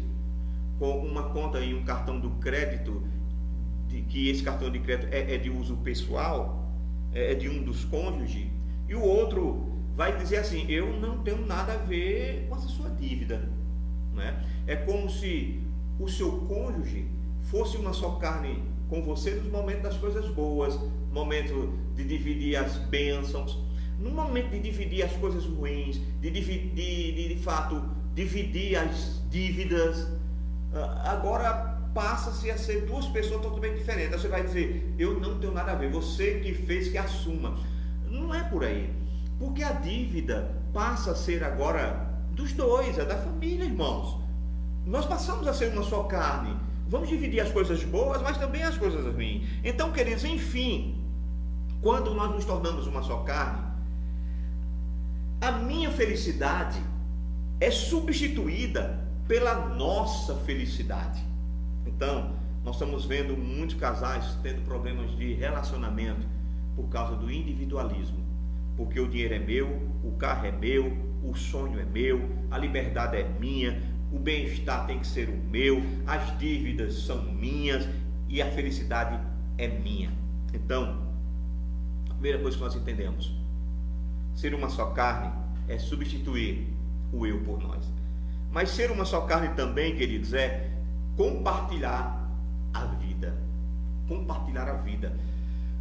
com uma conta em um cartão do crédito, que esse cartão de crédito é de uso pessoal, é de um dos cônjuges, e o outro vai dizer assim: eu não tenho nada a ver com essa sua dívida, né? É como se o seu cônjuge fosse uma só carne com você nos momentos das coisas boas, no momento de dividir as bênçãos, no momento de dividir as coisas ruins, de fato dividir as dívidas. Agora passa-se a ser duas pessoas totalmente diferentes. Você vai dizer: eu não tenho nada a ver, você que fez, que assuma. Não é por aí, porque a dívida passa a ser agora dos dois, é da família, irmãos. Nós passamos a ser uma só carne. Vamos dividir as coisas boas, mas também as coisas ruins. Então, queridos, enfim, quando nós nos tornamos uma só carne, a minha felicidade é substituída pela nossa felicidade. Então, nós estamos vendo muitos casais tendo problemas de relacionamento por causa do individualismo. Porque o dinheiro é meu, o carro é meu, o sonho é meu, a liberdade é minha, o bem-estar tem que ser o meu, as dívidas são minhas e a felicidade é minha. Então, a primeira coisa que nós entendemos, ser uma só carne é substituir o eu por nós. Mas ser uma só carne também, queridos, é compartilhar a vida. Compartilhar a vida.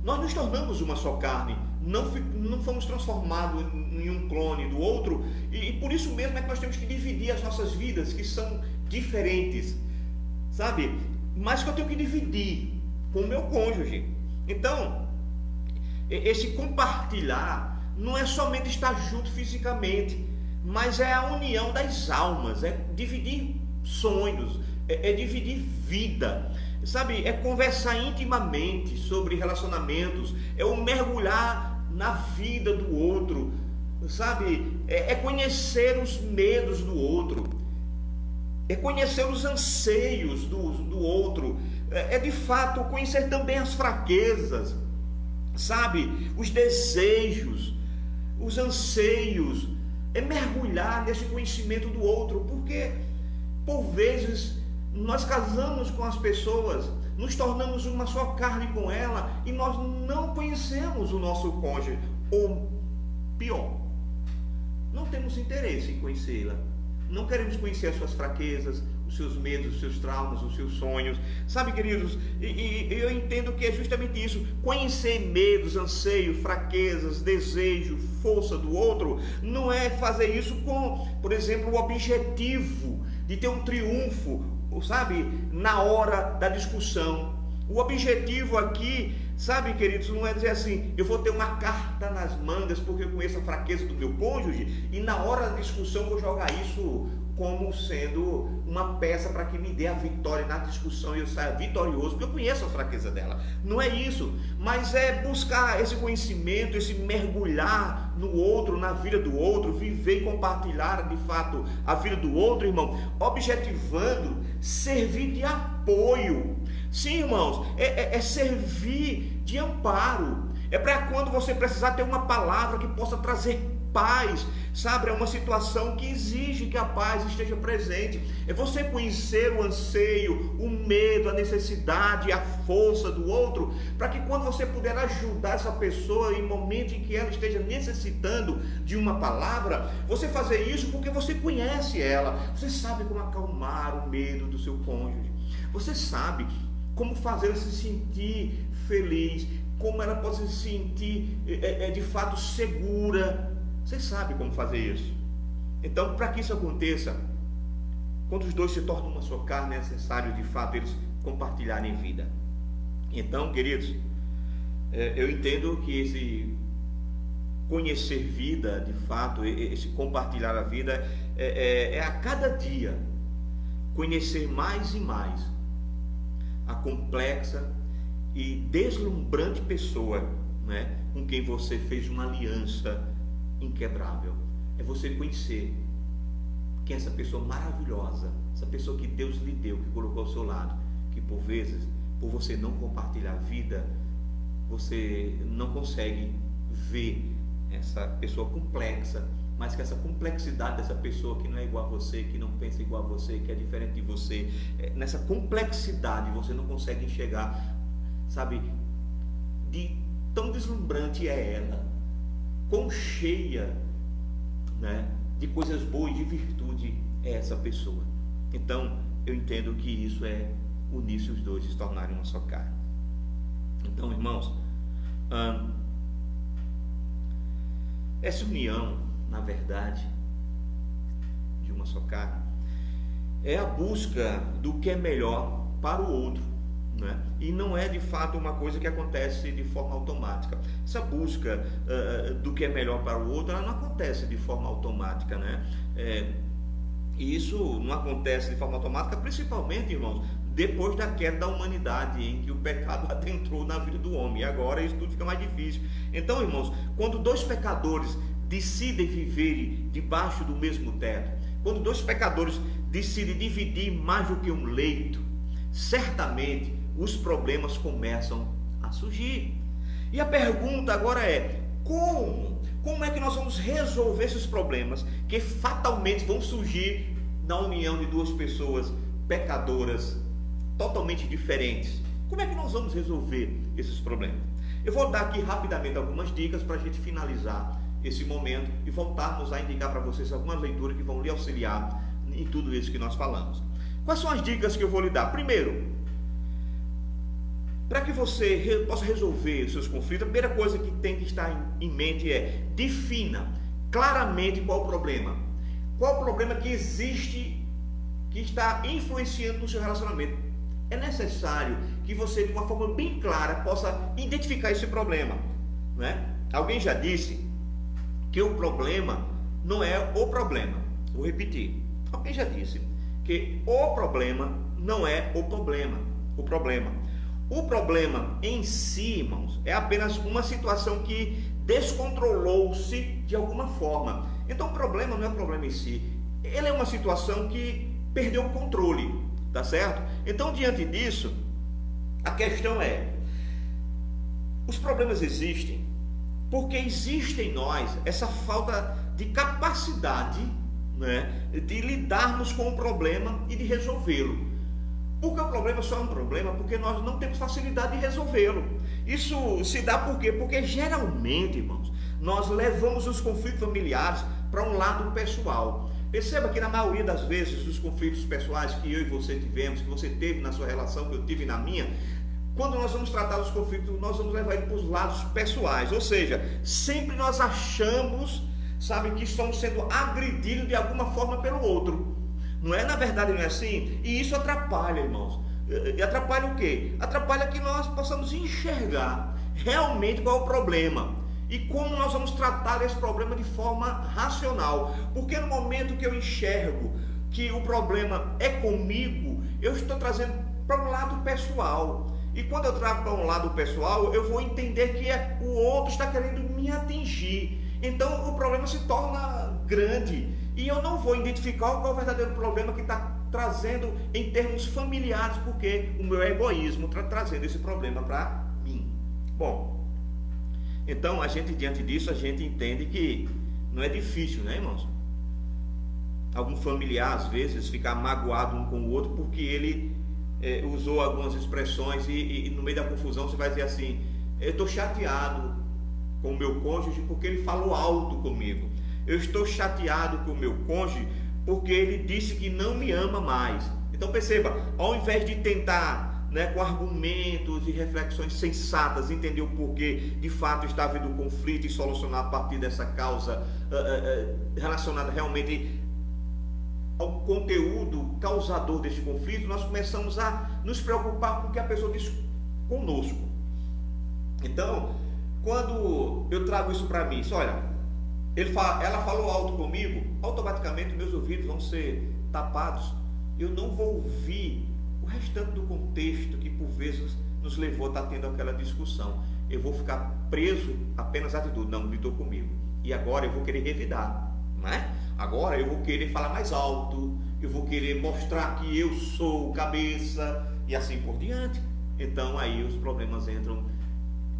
Nós nos tornamos uma só carne, não fomos transformados em um clone do outro, e por isso mesmo é que nós temos que dividir as nossas vidas, que são diferentes, sabe? Mas que eu tenho que dividir com o meu cônjuge. Então, esse compartilhar não é somente estar junto fisicamente, mas é a união das almas, é dividir sonhos, é dividir vida. Sabe, é conversar intimamente sobre relacionamentos, é o mergulhar na vida do outro, sabe, é conhecer os medos do outro, é conhecer os anseios do outro, é de fato conhecer também as fraquezas, sabe, os desejos, os anseios, é mergulhar nesse conhecimento do outro, porque por vezes nós casamos com as pessoas, nos tornamos uma só carne com ela e nós não conhecemos o nosso cônjuge, ou pior, não temos interesse em conhecê-la, não queremos conhecer as suas fraquezas, os seus medos, os seus traumas, os seus sonhos, sabe, queridos, e eu entendo que é justamente isso, conhecer medos, anseios, fraquezas, desejo, força do outro, não é fazer isso com, por exemplo, o objetivo de ter um triunfo, sabe, na hora da discussão. O objetivo aqui, sabe, queridos, não é dizer assim, eu vou ter uma carta nas mangas porque eu conheço a fraqueza do meu cônjuge e na hora da discussão vou jogar isso como sendo uma peça para que me dê a vitória na discussão e eu saia vitorioso, porque eu conheço a fraqueza dela. Não é isso, mas é buscar esse conhecimento, esse mergulhar no outro, na vida do outro, viver e compartilhar de fato a vida do outro, irmão, objetivando servir de apoio. Sim, irmãos, é servir de amparo. É para quando você precisar ter uma palavra que possa trazer paz, sabe? É uma situação que exige que a paz esteja presente. É você conhecer o anseio, o medo, a necessidade, a força do outro, para que quando você puder ajudar essa pessoa em momento em que ela esteja necessitando de uma palavra, você fazer isso porque você conhece ela, você sabe como acalmar o medo do seu cônjuge, você sabe como fazer ela se sentir feliz, como ela pode se sentir de fato segura. Você sabe como fazer isso. Então, para que isso aconteça, quando os dois se tornam uma só carne, é necessário de fato eles compartilharem vida. Então, queridos, eu entendo que esse conhecer vida, de fato, esse compartilhar a vida, é a cada dia conhecer mais e mais a complexa e deslumbrante pessoa, né, com quem você fez uma aliança inquebrável. É você conhecer quem é essa pessoa maravilhosa, essa pessoa que Deus lhe deu, que colocou ao seu lado, que por vezes, por você não compartilhar a vida, você não consegue ver essa pessoa complexa, mas que essa complexidade dessa pessoa que não é igual a você, que não pensa igual a você, que é diferente de você, nessa complexidade você não consegue enxergar, sabe, de tão deslumbrante é ela, quão cheia, né, de coisas boas e de virtude é essa pessoa. Então eu entendo que isso é unir-se os dois e se tornarem uma só carne. Então, irmãos, essa união, na verdade, de uma só carne, é a busca do que é melhor para o outro, né? E não é de fato uma coisa que acontece de forma automática. Essa busca do que é melhor para o outro, ela não acontece de forma automática, né? E isso não acontece de forma automática, principalmente, irmãos, depois da queda da humanidade, em que o pecado adentrou na vida do homem. E agora isso tudo fica mais difícil. Então, irmãos, quando dois pecadores decidem viver debaixo do mesmo teto, quando dois pecadores decidem dividir mais do que um leito, certamente os problemas começam a surgir. E a pergunta agora é: como é que nós vamos resolver esses problemas que fatalmente vão surgir na união de duas pessoas pecadoras totalmente diferentes? Como é que nós vamos resolver esses problemas? Eu vou dar aqui rapidamente algumas dicas para a gente finalizar esse momento e voltarmos a indicar para vocês algumas leituras que vão lhe auxiliar em tudo isso que nós falamos. Quais são as dicas que eu vou lhe dar? Primeiro, para que você possa resolver os seus conflitos, a primeira coisa que tem que estar em mente é: defina claramente qual o problema. Qual o problema que existe, que está influenciando no seu relacionamento. É necessário que você, de uma forma bem clara, possa identificar esse problema, não é? Alguém já disse que o problema não é o problema. Vou repetir. Alguém já disse que o problema não é o problema. O problema em si, irmãos, é apenas uma situação que descontrolou-se de alguma forma. Então o problema não é o problema em si. Ele é uma situação que perdeu o controle, tá certo? Então, diante disso, a questão é: os problemas existem porque existe em nós essa falta de capacidade, né, de lidarmos com o problema e de resolvê-lo. Porque o problema só é um problema porque nós não temos facilidade de resolvê-lo. Isso se dá por quê? Porque geralmente, irmãos, nós levamos os conflitos familiares para um lado pessoal. Perceba que na maioria das vezes os conflitos pessoais que eu e você tivemos, que você teve na sua relação, que eu tive na minha, quando nós vamos tratar dos conflitos, nós vamos levar ele para os lados pessoais. Ou seja, sempre nós achamos, sabe, que estamos sendo agredidos de alguma forma pelo outro. Não é? Na verdade não é assim? E isso atrapalha, irmãos. E atrapalha o quê? Atrapalha que nós possamos enxergar realmente qual é o problema e como nós vamos tratar esse problema de forma racional. Porque no momento que eu enxergo que o problema é comigo, eu estou trazendo para um lado pessoal. E quando eu trago para um lado pessoal, eu vou entender que o outro está querendo me atingir. Então o problema se torna grande e eu não vou identificar qual é o verdadeiro problema que está trazendo em termos familiares, porque o meu egoísmo está trazendo esse problema para mim. Bom, então a gente, diante disso, a gente entende que não é difícil, né, irmãos? Algum familiar às vezes ficar magoado um com o outro porque ele usou algumas expressões e no meio da confusão você vai dizer assim: eu estou chateado com o meu cônjuge porque ele falou alto comigo. Eu estou chateado com o meu cônjuge porque ele disse que não me ama mais. Então perceba, ao invés de tentar, né, com argumentos e reflexões sensatas, entender o porquê de fato está havendo um conflito e solucionar a partir dessa causa relacionada realmente ao conteúdo causador deste conflito, nós começamos a nos preocupar com o que a pessoa diz conosco. Então, quando eu trago isso para mim, olha, ela falou alto comigo, automaticamente meus ouvidos vão ser tapados. Eu não vou ouvir o restante do contexto que por vezes nos levou a estar tendo aquela discussão. Eu vou ficar preso apenas à atitude: não, gritou comigo, e agora eu vou querer revidar, não é? Agora eu vou querer falar mais alto, eu vou querer mostrar que eu sou cabeça e assim por diante. Então aí os problemas entram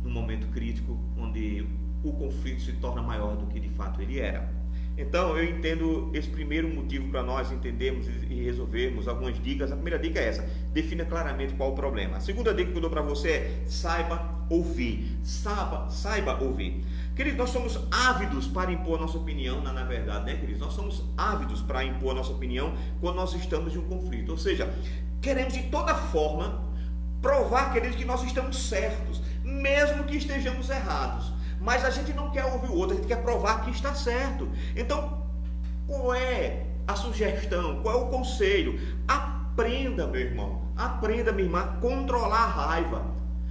num momento crítico onde o conflito se torna maior do que de fato ele era. Então eu entendo esse primeiro motivo para nós entendermos e resolvermos algumas dicas. A primeira dica é essa: defina claramente qual o problema. A segunda dica que eu dou para você é: saiba ouvir. Saiba ouvir. Queridos, nós somos ávidos para impor a nossa opinião, na verdade, né, queridos? Nós somos ávidos para impor a nossa opinião quando nós estamos em um conflito. Ou seja, queremos de toda forma provar, queridos, que nós estamos certos, mesmo que estejamos errados. Mas a gente não quer ouvir o outro, a gente quer provar que está certo. Então, qual é a sugestão? Qual é o conselho? Aprenda, meu irmão, aprenda, minha irmã, a controlar a raiva.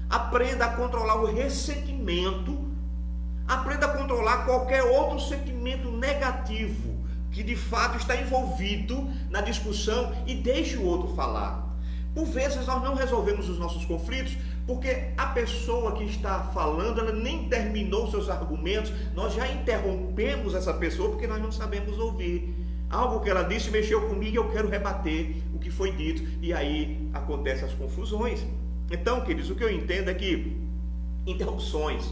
Aprenda a controlar o ressentimento. Aprenda a controlar qualquer outro sentimento negativo que de fato está envolvido na discussão e deixe o outro falar. Por vezes nós não resolvemos os nossos conflitos porque a pessoa que está falando, ela nem terminou seus argumentos, nós já interrompemos essa pessoa porque nós não sabemos ouvir. Algo que ela disse mexeu comigo e eu quero rebater o que foi dito, e aí acontecem as confusões. Então, queridos, o que eu entendo é que interrupções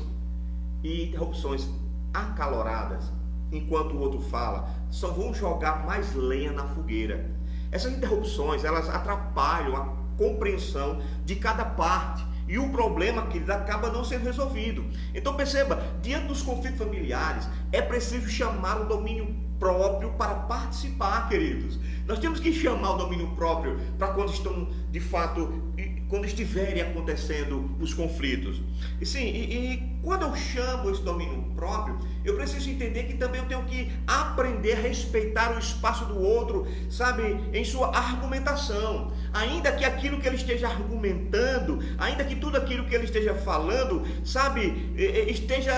acaloradas, enquanto o outro fala, só vão jogar mais lenha na fogueira. Essas interrupções, elas atrapalham a compreensão de cada parte, e o problema, querido, acaba não sendo resolvido. Então perceba, diante dos conflitos familiares, é preciso chamar o domínio próprio para participar, queridos. Nós temos que chamar o domínio próprio para quando estão, de fato, quando estiverem acontecendo os conflitos. E sim, e quando eu chamo esse domínio próprio, eu preciso entender que também eu tenho que aprender a respeitar o espaço do outro, sabe, em sua argumentação. Ainda que aquilo que ele esteja argumentando, ainda que tudo aquilo que ele esteja falando, sabe, esteja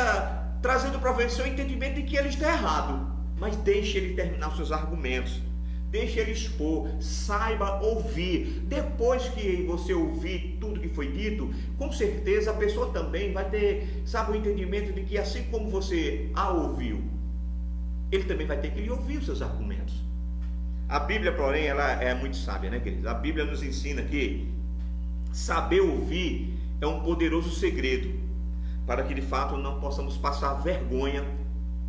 trazendo para você o entendimento de que ele está errado. Mas deixe ele terminar os seus argumentos, deixe ele expor, saiba ouvir. Depois que você ouvir tudo que foi dito, com certeza a pessoa também vai ter, sabe, o entendimento de que assim como você a ouviu, ele também vai ter que lhe ouvir os seus argumentos. A Bíblia, porém, ela é muito sábia, né, queridos? A Bíblia nos ensina que saber ouvir é um poderoso segredo para que de fato não possamos passar vergonha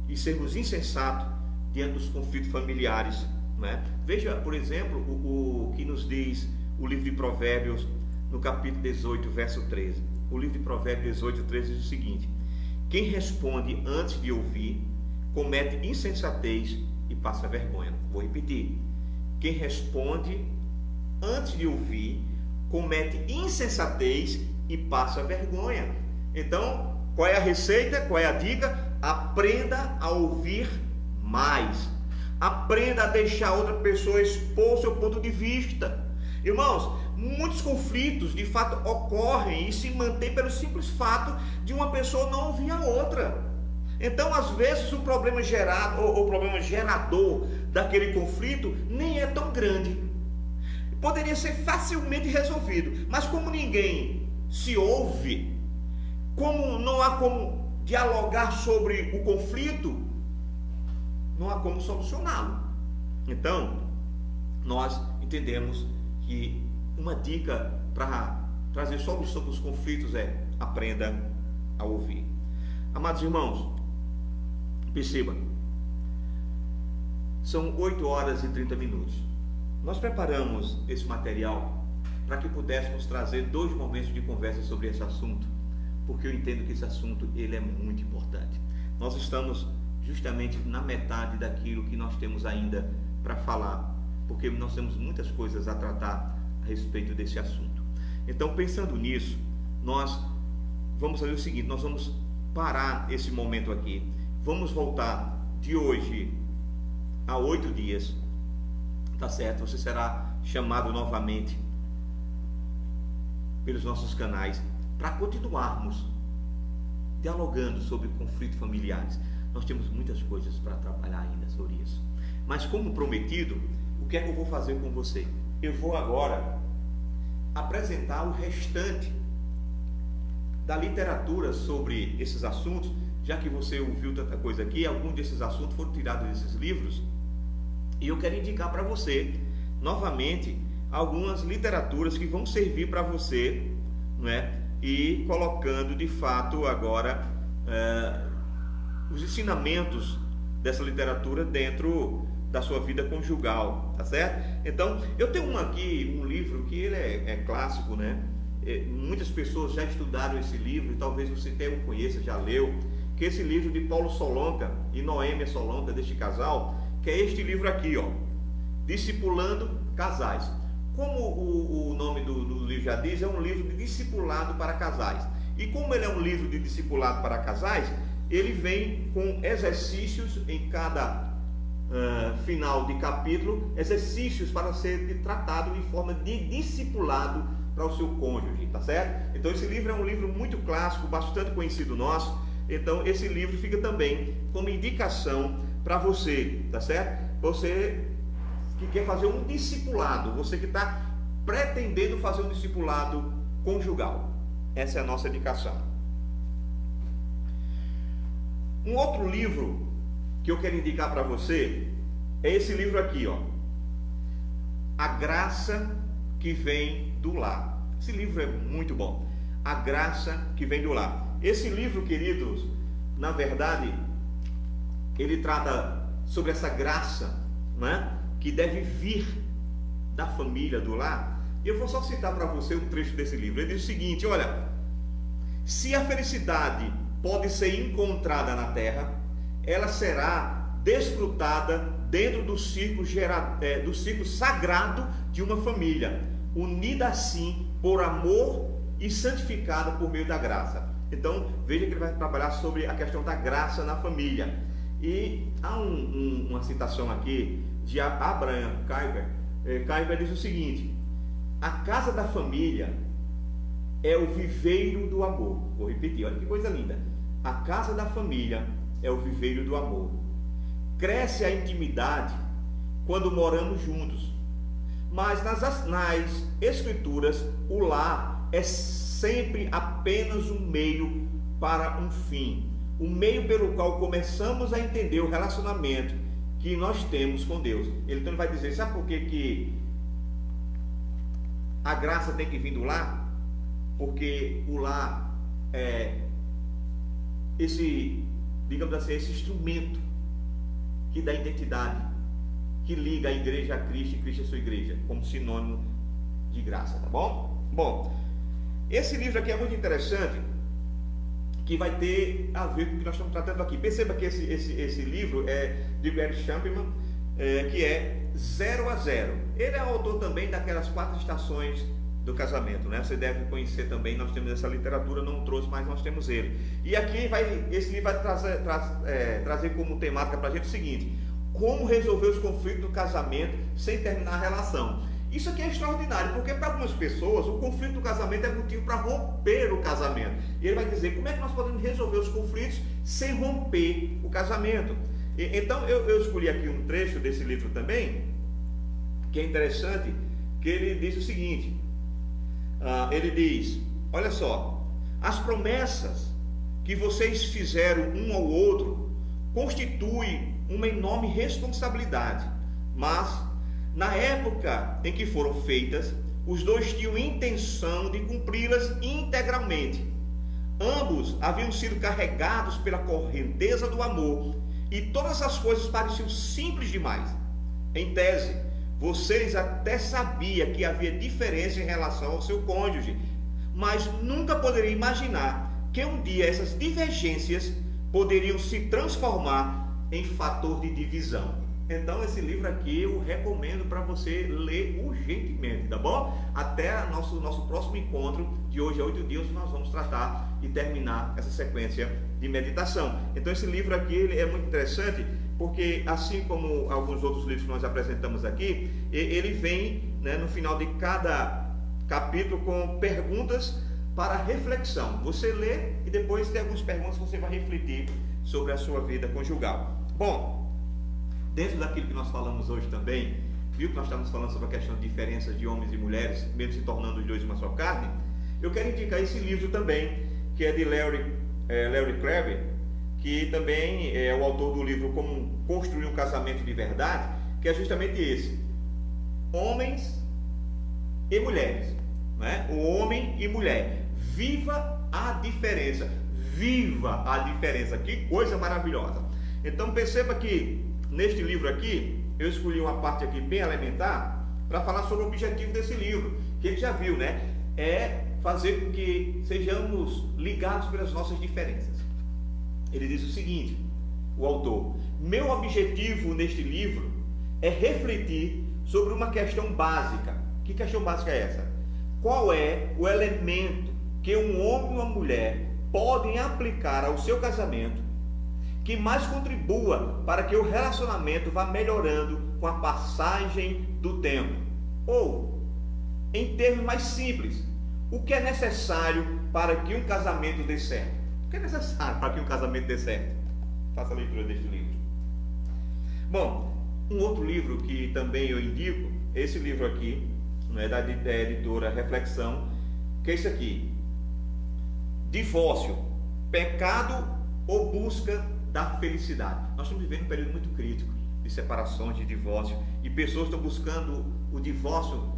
e sermos insensatos diante dos conflitos familiares, né? Veja, por exemplo, o que nos diz o livro de Provérbios, no capítulo 18, verso 13. O livro de Provérbios 18, 13 diz o seguinte: quem responde antes de ouvir, comete insensatez e passa vergonha. Vou repetir: quem responde antes de ouvir, comete insensatez e passa vergonha. Então, qual é a receita? Qual é a dica? Aprenda a ouvir mais. Aprenda a deixar outra pessoa expor seu ponto de vista. Irmãos, muitos conflitos de fato ocorrem e se mantêm pelo simples fato de uma pessoa não ouvir a outra. Então, às vezes, o problema gerado, ou o problema gerador daquele conflito nem é tão grande. Poderia ser facilmente resolvido, mas como ninguém se ouve, como não há como dialogar sobre o conflito, não há como solucioná-lo. Então, nós entendemos que uma dica para trazer solução para os conflitos é: aprenda a ouvir. Amados irmãos, perceba, são 8 horas e 30 minutos. Nós preparamos esse material para que pudéssemos trazer 2 momentos de conversa sobre esse assunto, porque eu entendo que esse assunto ele é muito importante. Nós estamos justamente na metade daquilo que nós temos ainda para falar, porque nós temos muitas coisas a tratar a respeito desse assunto. Então, pensando nisso, nós vamos fazer o seguinte: nós vamos parar esse momento aqui, vamos voltar de hoje a 8 dias, tá certo? Você será chamado novamente pelos nossos canais para continuarmos dialogando sobre conflitos familiares. Nós temos muitas coisas para trabalhar ainda sobre isso. Mas como prometido, o que é que eu vou fazer com você? Eu vou agora apresentar o restante da literatura sobre esses assuntos, já que você ouviu tanta coisa aqui. Alguns desses assuntos foram tirados desses livros, e eu quero indicar para você, novamente, algumas literaturas que vão servir para você, não é? E colocando de fato agora os ensinamentos dessa literatura dentro da sua vida conjugal, tá certo? Então, eu tenho aqui um livro que ele é clássico, né? Muitas pessoas já estudaram esse livro, e talvez você até o conheça, já leu, que é esse livro de Paulo Solonca e Noêmia Solonca, deste casal, que é este livro aqui, ó, Discipulando Casais. Como o nome do livro já diz, é um livro de discipulado para casais. E como ele é um livro de discipulado para casais, ele vem com exercícios em cada final de capítulo, exercícios para ser tratado em forma de discipulado para o seu cônjuge, tá certo? Então esse livro é um livro muito clássico, bastante conhecido nosso. Então esse livro fica também como indicação para você, tá certo? Você que quer fazer um discipulado, você que está pretendendo fazer um discipulado conjugal. Essa é a nossa indicação. Um outro livro que eu quero indicar para você é esse livro aqui, ó. A Graça que Vem do Lar. Esse livro é muito bom. A Graça que Vem do Lar. Esse livro, queridos, na verdade, ele trata sobre essa graça, né, que deve vir da família, do lar. Eu vou só citar para você um trecho desse livro. Ele diz o seguinte: olha, se a felicidade pode ser encontrada na terra, ela será desfrutada dentro do círculo sagrado de uma família, unida assim por amor e santificada por meio da graça. Então, veja que ele vai trabalhar sobre a questão da graça na família. E há uma citação aqui de Abraham Kuyper. Kuyper diz o seguinte: a casa da família é o viveiro do amor. Vou repetir, olha que coisa linda. A casa da família é o viveiro do amor. Cresce a intimidade quando moramos juntos. Mas nas escrituras, o lar é sempre apenas um meio para um fim. O meio pelo qual começamos a entender o relacionamento que nós temos com Deus. Ele então vai dizer, sabe por que a graça tem que vir do lar? Porque o lar é esse, digamos assim, esse instrumento que dá identidade, que liga a igreja a Cristo e Cristo a sua igreja, como sinônimo de graça, tá bom? Bom, esse livro aqui é muito interessante, que vai ter a ver com o que nós estamos tratando aqui. Perceba que esse livro é de Gary Chapman, que é 0 a 0. Ele é autor também daquelas 4 estações do casamento, né? Você deve conhecer também, nós temos essa literatura, não trouxe, mas nós temos ele. E aqui esse livro vai trazer como temática para a gente o seguinte: como resolver os conflitos do casamento sem terminar a relação. Isso aqui é extraordinário, porque para algumas pessoas o conflito do casamento é motivo para romper o casamento. E ele vai dizer como é que nós podemos resolver os conflitos sem romper o casamento. Então eu escolhi aqui um trecho desse livro também, que é interessante, que ele diz o seguinte, ele diz, olha só, as promessas que vocês fizeram um ao outro constituem uma enorme responsabilidade, mas na época em que foram feitas, os dois tinham intenção de cumpri-las integralmente. Ambos haviam sido carregados pela correnteza do amor e todas as coisas pareciam simples demais. Em tese, vocês até sabiam que havia diferença em relação ao seu cônjuge, mas nunca poderiam imaginar que um dia essas divergências poderiam se transformar em fator de divisão. Então esse livro aqui eu recomendo para você ler urgentemente, tá bom? Até nosso próximo encontro, de hoje a 8 dias, nós vamos tratar e terminar essa sequência de meditação. Então esse livro aqui ele é muito interessante, porque assim como alguns outros livros que nós apresentamos aqui, ele vem, né, no final de cada capítulo com perguntas para reflexão. Você lê e depois tem algumas perguntas que você vai refletir sobre a sua vida conjugal. Bom, dentro daquilo que nós falamos hoje também, viu que nós estamos falando sobre a questão de diferenças de homens e mulheres, mesmo se tornando os dois uma só carne, eu quero indicar esse livro também, que é de Larry Crabb, que também é o autor do livro Como Construir um Casamento de Verdade, que é justamente esse, homens e mulheres, né? O homem e mulher, viva a diferença, que coisa maravilhosa. Então perceba que neste livro aqui, eu escolhi uma parte aqui bem elementar para falar sobre o objetivo desse livro, que ele já viu, né? É fazer com que sejamos ligados pelas nossas diferenças. Ele diz o seguinte, o autor: meu objetivo neste livro é refletir sobre uma questão básica. Que questão básica é essa? Qual é o elemento que um homem e uma mulher podem aplicar ao seu casamento que mais contribua para que o relacionamento vá melhorando com a passagem do tempo? Ou, em termos mais simples, o que é necessário para que um casamento dê certo? O que é necessário para que um casamento dê certo? Faça a leitura deste livro. Bom, um outro livro que também eu indico, esse livro aqui, não é, da editora Reflexão, que é isso aqui: divórcio, pecado ou busca da felicidade. Nós estamos vivendo um período muito crítico de separações, de divórcio, e pessoas estão buscando o divórcio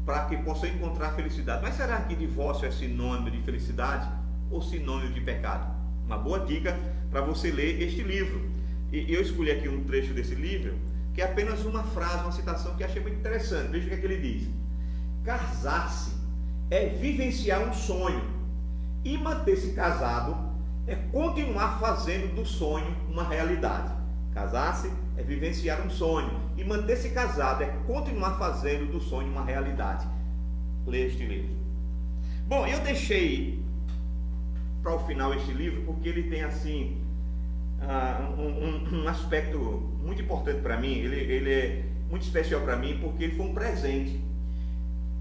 para que possam encontrar felicidade. Mas será que divórcio é sinônimo de felicidade ou sinônimo de pecado? Uma boa dica para você ler este livro. E eu escolhi aqui um trecho desse livro, que é apenas uma frase, uma citação que achei muito interessante. Veja o que é que ele diz: casar-se é vivenciar um sonho, e manter-se casado é continuar fazendo do sonho uma realidade. Casar-se é vivenciar um sonho, e manter-se casado é continuar fazendo do sonho uma realidade. Leia este livro. Bom, eu deixei para o final este livro porque ele tem assim um aspecto muito importante para mim. Ele é muito especial para mim porque ele foi um presente.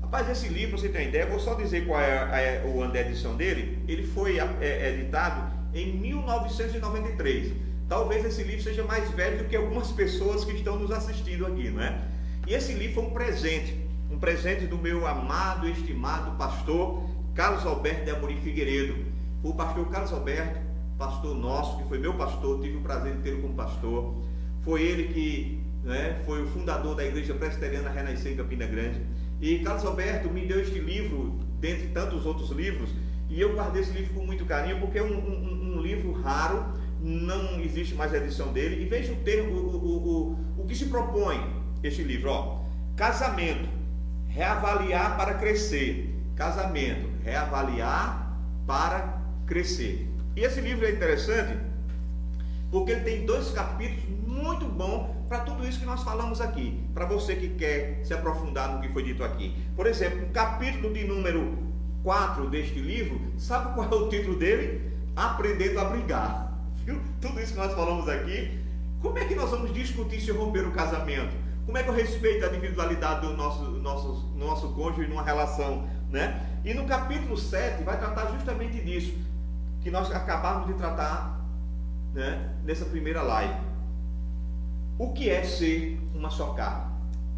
Rapaz, esse livro, você tem ideia, vou só dizer qual é o ano da edição dele. Ele foi editado em 1993. Talvez esse livro seja mais velho do que algumas pessoas que estão nos assistindo aqui, não é? E esse livro foi um presente do meu amado e estimado pastor Carlos Alberto de Amorim Figueiredo. O pastor Carlos Alberto, pastor nosso, que foi meu pastor, tive o prazer de tê-lo como pastor. Foi ele que foi o fundador da Igreja Presbiteriana Renascer em Campina Grande. E Carlos Alberto me deu este livro, dentre tantos outros livros, e eu guardei esse livro com muito carinho, porque é um livro raro, não existe mais a edição dele. E veja o termo, o que se propõe este livro, ó: casamento, reavaliar para crescer. Casamento, reavaliar para crescer. E esse livro é interessante porque ele tem 2 capítulos muito bons para tudo isso que nós falamos aqui, para você que quer se aprofundar no que foi dito aqui. Por exemplo, o capítulo de número 4 deste livro, sabe qual é o título dele? Aprendendo a brigar. Viu? Tudo isso que nós falamos aqui. Como é que nós vamos discutir se romper o casamento? Como é que eu respeito a individualidade do nosso cônjuge numa relação, né? E no capítulo 7 vai tratar justamente disso, que nós acabamos de tratar, né, nessa primeira live. O que é ser uma só carne?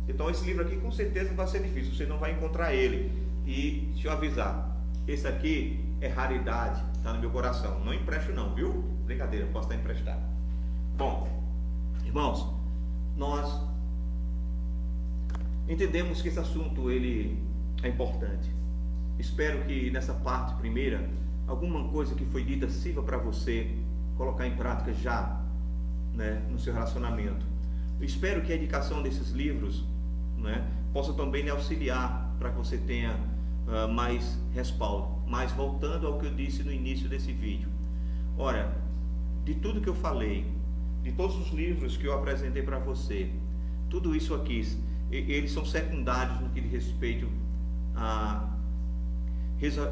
Então esse livro aqui com certeza vai ser difícil, você não vai encontrar ele. E deixa eu avisar, esse aqui é raridade, está no meu coração. Não empresto não, viu? Brincadeira, posso estar emprestado. Bom, irmãos, nós entendemos que esse assunto ele é importante. Espero que nessa parte primeira, alguma coisa que foi dita sirva para você colocar em prática já, né, no seu relacionamento. Eu espero que a indicação desses livros, né, possa também lhe auxiliar para que você tenha mais respaldo. Mas voltando ao que eu disse no início desse vídeo, ora, de tudo que eu falei, de todos os livros que eu apresentei para você, tudo isso aqui, eles são secundários no que diz respeito à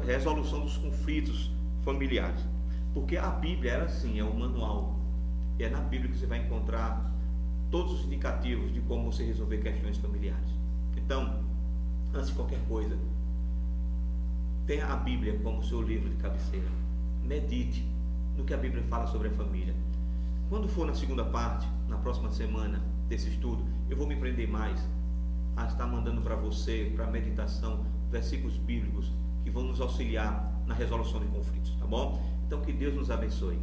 resolução dos conflitos familiares, porque a Bíblia, ela sim, é um manual. É na Bíblia que você vai encontrar todos os indicativos de como você resolver questões familiares. Então, antes de qualquer coisa, tenha a Bíblia como seu livro de cabeceira. Medite no que a Bíblia fala sobre a família. Quando for na segunda parte, na próxima semana desse estudo, eu vou me prender mais a estar mandando para você, para meditação, versículos bíblicos que vão nos auxiliar na resolução de conflitos, tá bom? Então que Deus nos abençoe.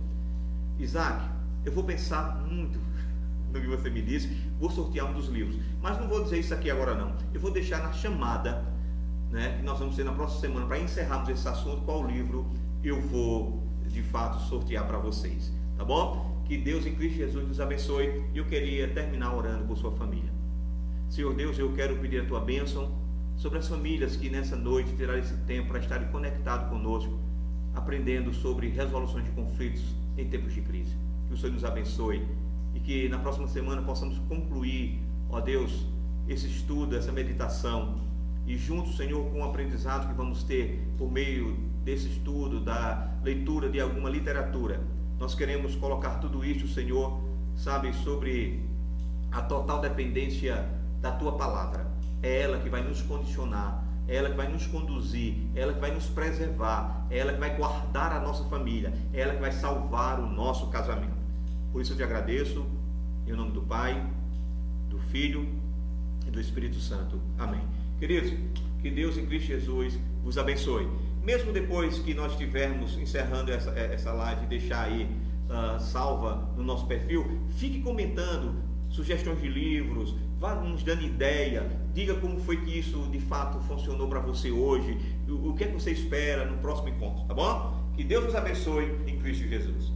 Isaac, eu vou pensar muito no que você me disse, vou sortear um dos livros, mas não vou dizer isso aqui agora não. Eu vou deixar na chamada, né, que nós vamos ter na próxima semana, para encerrarmos esse assunto, qual livro eu vou de fato sortear para vocês, tá bom? Que Deus em Cristo Jesus nos abençoe. E eu queria terminar orando por sua família. Senhor Deus, eu quero pedir a tua bênção sobre as famílias que nessa noite terão esse tempo para estarem conectados conosco, aprendendo sobre resoluções de conflitos em tempos de crise. Que o Senhor nos abençoe e que na próxima semana possamos concluir, ó Deus, esse estudo, essa meditação, e juntos, Senhor, com o aprendizado que vamos ter por meio desse estudo, da leitura de alguma literatura, nós queremos colocar tudo isso, Senhor, sabe, sobre a total dependência da tua palavra. É ela que vai nos condicionar, é ela que vai nos conduzir, é ela que vai nos preservar, é ela que vai guardar a nossa família, é ela que vai salvar o nosso casamento. Por isso eu te agradeço, em nome do Pai, do Filho e do Espírito Santo. Amém. Queridos, que Deus em Cristo Jesus vos abençoe. Mesmo depois que nós estivermos encerrando essa live, deixar aí salva no nosso perfil, fique comentando sugestões de livros, vá nos dando ideia, diga como foi que isso de fato funcionou para você hoje, o que é que você espera no próximo encontro, tá bom? Que Deus nos abençoe em Cristo Jesus.